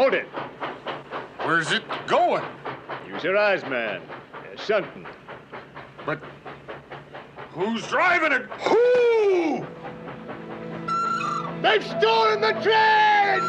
Hold it. Where's it going? Use your eyes, man. They're shunting. But who's driving it? Who? They've stolen the train!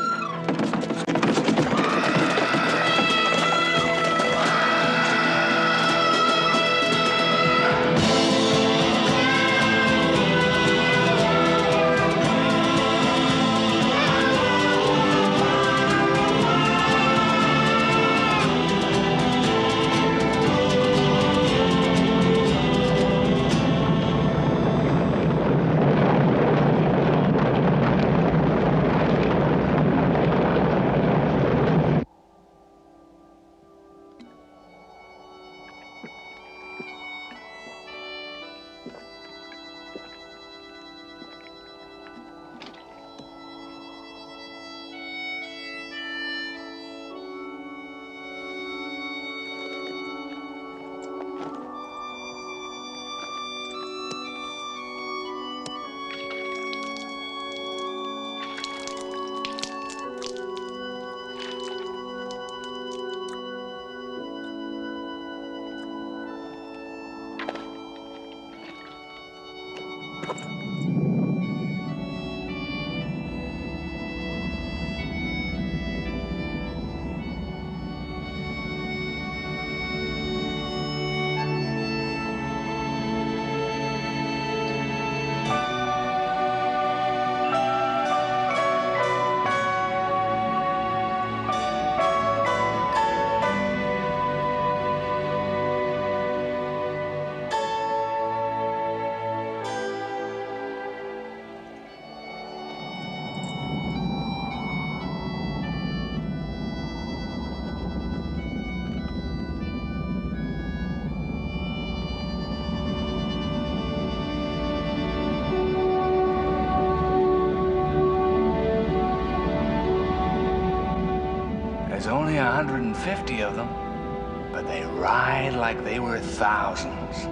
There's only 150 of them, but they ride like they were thousands.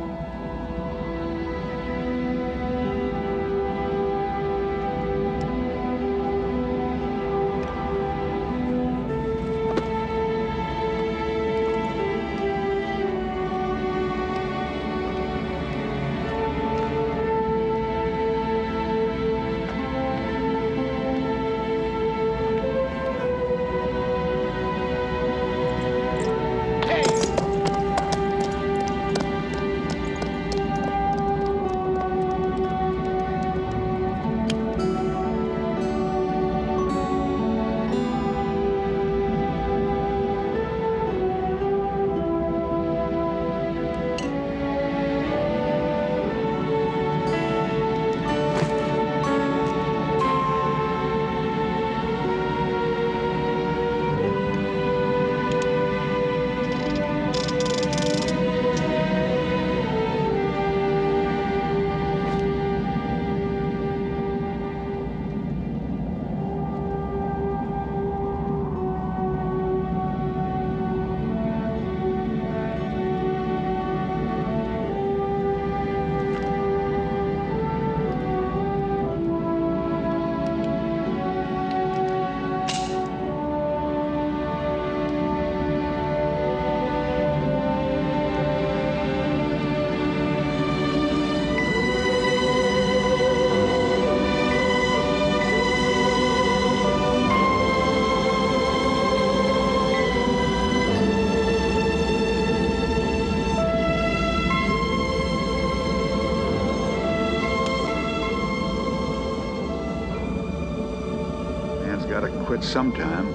Quit sometime.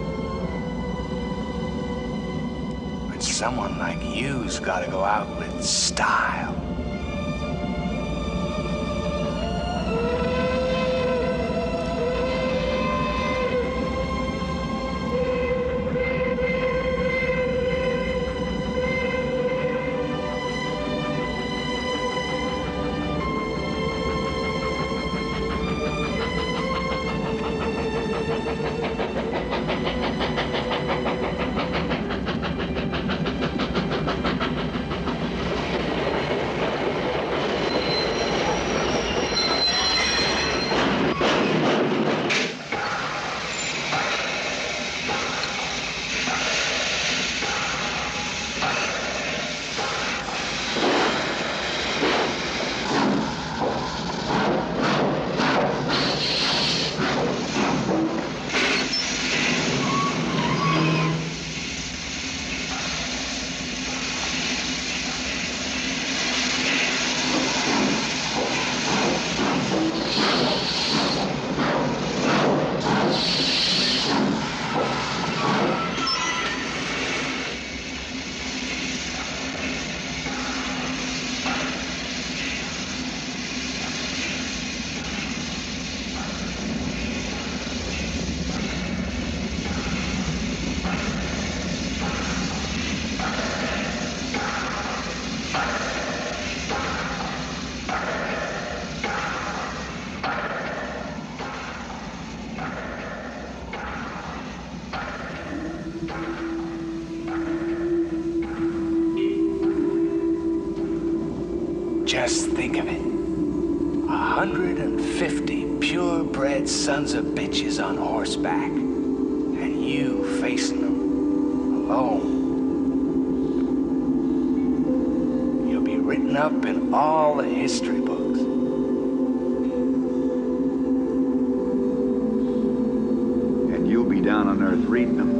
But someone like you's got to go out with style. 150 purebred sons of bitches on horseback, and you facing them alone. You'll be written up in all the history books. And you'll be down on Earth reading them.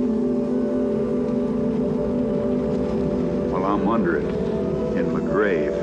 While I'm under it, in my grave.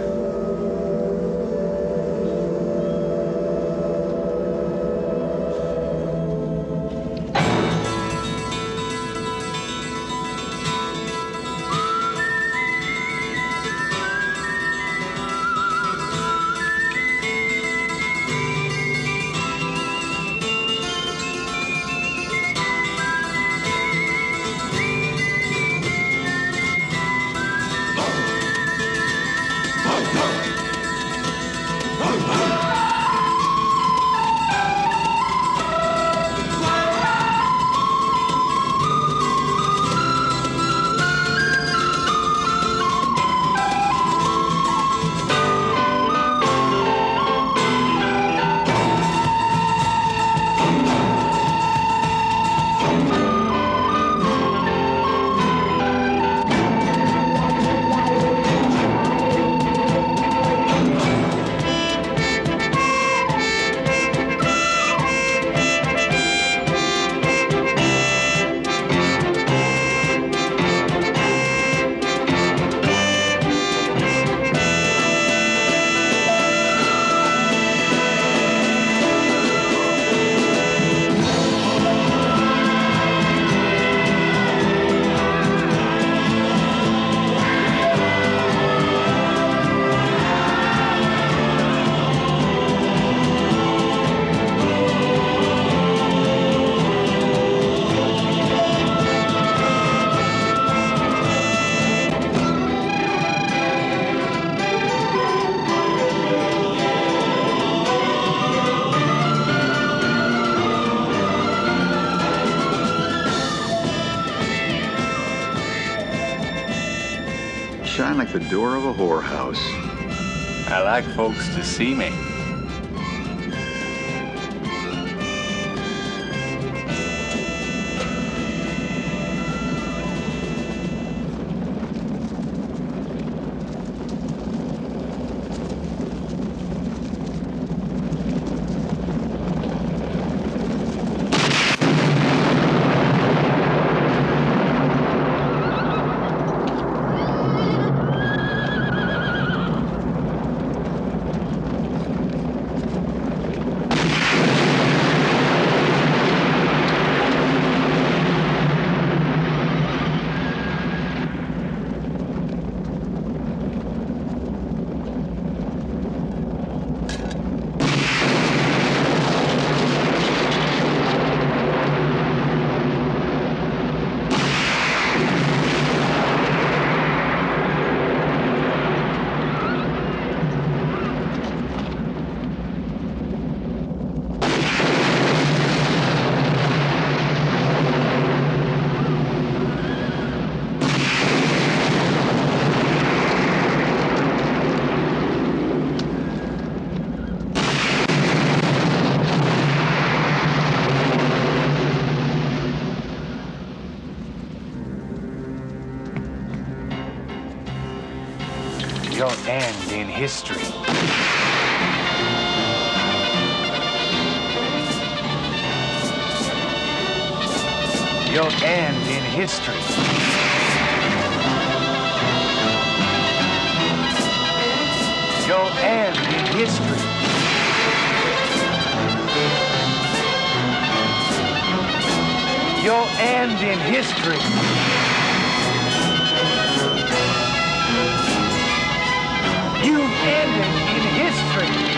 Shine like the door of a whorehouse. I like folks to see me. Your end in history. Your end in history. Your end in history. Your end in history. You ended in history.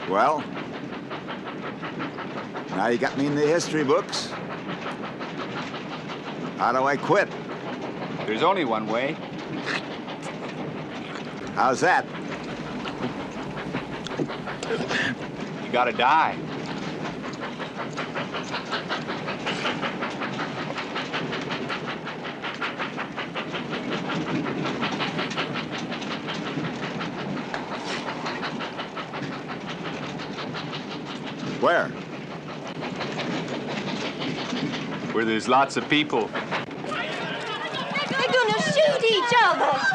Well, now you got me in the history books. How do I quit? There's only one way. How's that? You gotta die. Where? Where there's lots of people. They're gonna shoot each other.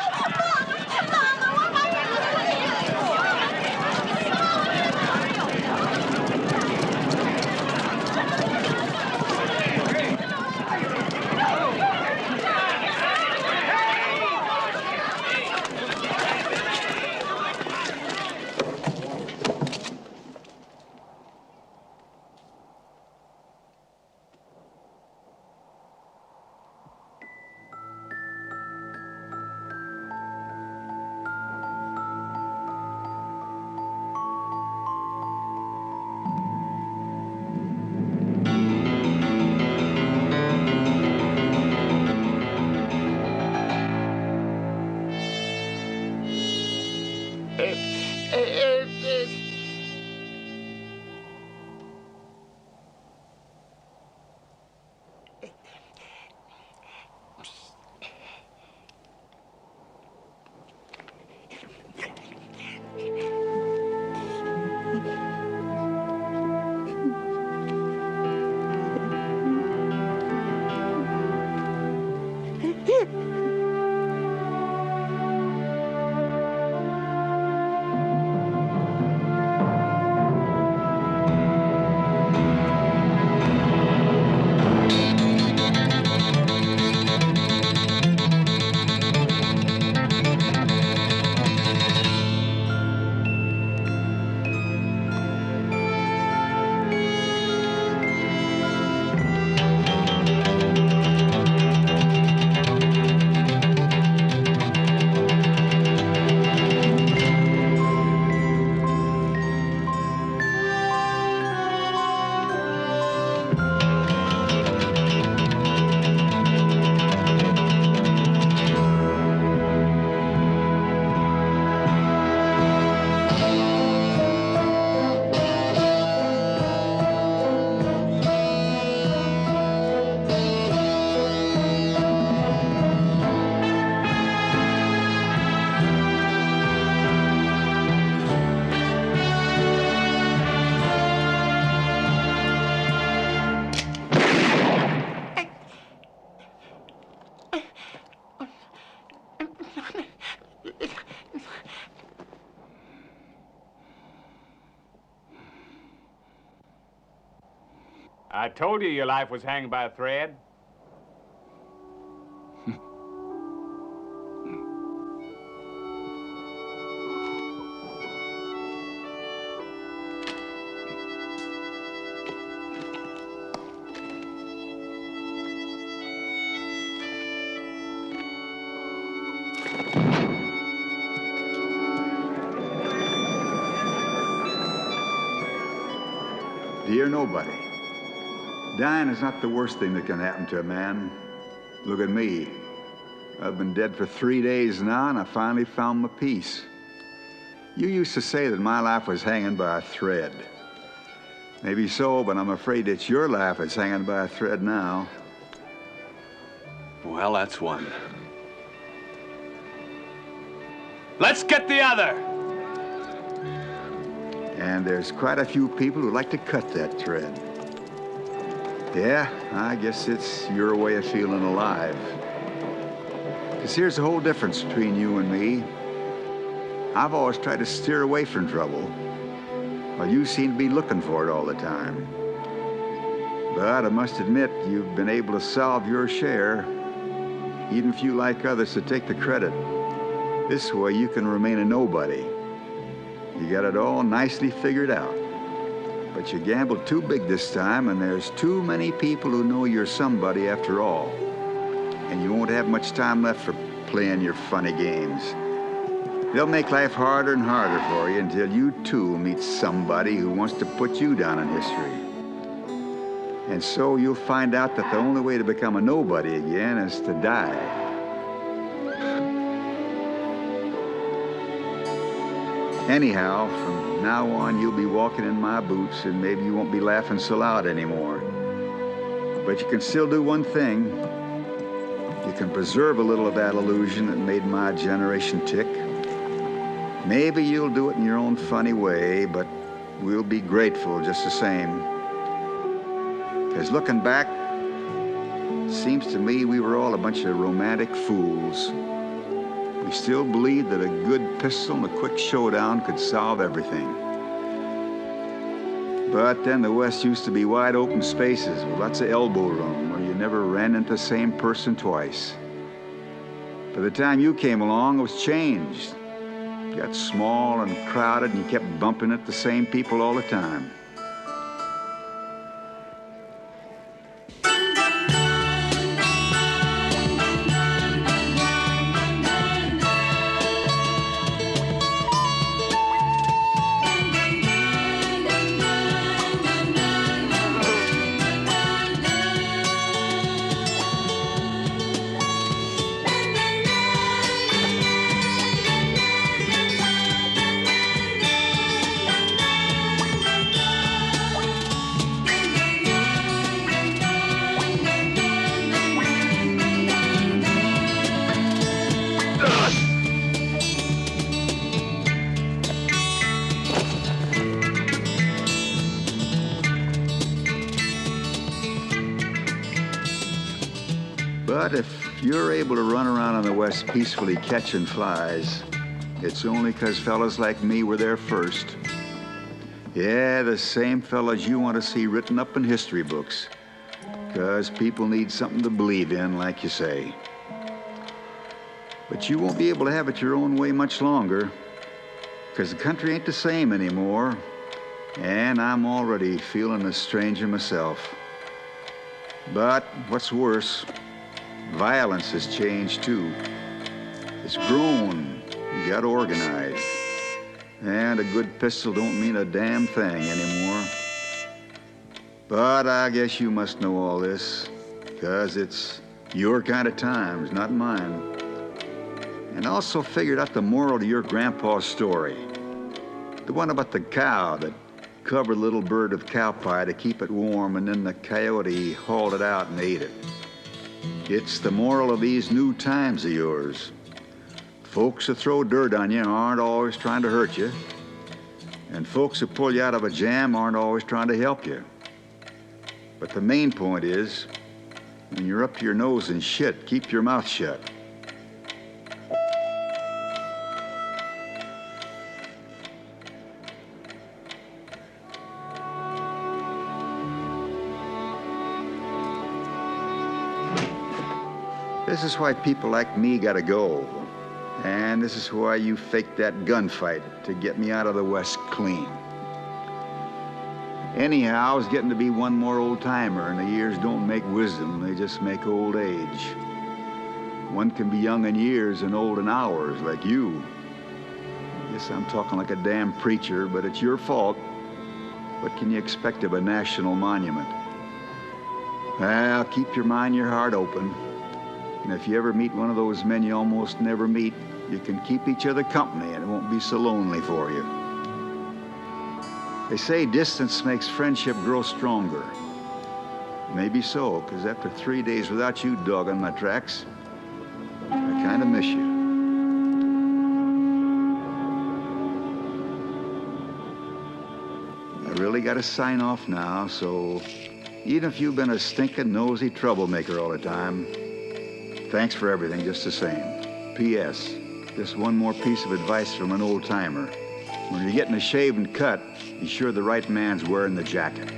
I told you your life was hanging by a thread. Fear nobody. Dying is not the worst thing that can happen to a man. Look at me. I've been dead for 3 days now, and I finally found my peace. You used to say that my life was hanging by a thread. Maybe so, but I'm afraid it's your life that's hanging by a thread now. Well, that's one. Let's get the other! And there's quite a few people who like to cut that thread. Yeah, I guess it's your way of feeling alive. 'Cause here's the whole difference between you and me. I've always tried to steer away from trouble, while you seem to be looking for it all the time. But I must admit, you've been able to solve your share, even if you like others to take the credit. This way you can remain a nobody. You got it all nicely figured out. But you gambled too big this time, and there's too many people who know you're somebody after all. And you won't have much time left for playing your funny games. They'll make life harder and harder for you until you too meet somebody who wants to put you down in history. And so you'll find out that the only way to become a nobody again is to die. Anyhow, from now on, you'll be walking in my boots, and maybe you won't be laughing so loud anymore. But you can still do one thing. You can preserve a little of that illusion that made my generation tick. Maybe you'll do it in your own funny way, but we'll be grateful just the same. Because looking back, seems to me we were all a bunch of romantic fools. We still believed that a good pistol and a quick showdown could solve everything. But then the West used to be wide open spaces with lots of elbow room where you never ran into the same person twice. By the time you came along, it was changed. It got small and crowded, and you kept bumping into the same people all the time. But if you're able to run around on the West peacefully catching flies, it's only because fellas like me were there first. Yeah, the same fellas you want to see written up in history books. Because people need something to believe in, like you say. But you won't be able to have it your own way much longer, because the country ain't the same anymore, and I'm already feeling a stranger myself. But what's worse, violence has changed too. It's grown, you got organized, and a good pistol don't mean a damn thing anymore. But I guess you must know all this, because it's your kind of times, not mine. And also figured out the moral to your grandpa's story. The one about the cow that covered a little bird with cow pie to keep it warm, and then the coyote hauled it out and ate it. It's the moral of these new times of yours. Folks who throw dirt on you aren't always trying to hurt you. And folks who pull you out of a jam aren't always trying to help you. But the main point is, when you're up to your nose in shit, keep your mouth shut. This is why people like me gotta go. And this is why you faked that gunfight to get me out of the West clean. Anyhow, I was getting to be one more old-timer, and the years don't make wisdom, they just make old age. One can be young in years and old in hours, like you. Guess I'm talking like a damn preacher, but it's your fault. What can you expect of a national monument? Well, keep your mind, your heart open. And if you ever meet one of those men you almost never meet, you can keep each other company and it won't be so lonely for you. They say distance makes friendship grow stronger. Maybe so, because after 3 days without you dogging my tracks, I kind of miss you. I really got to sign off now, so even if you've been a stinking nosy troublemaker all the time, thanks for everything just the same. P.S. Just one more piece of advice from an old-timer. When you're getting a shave and cut, be sure the right man's wearing the jacket.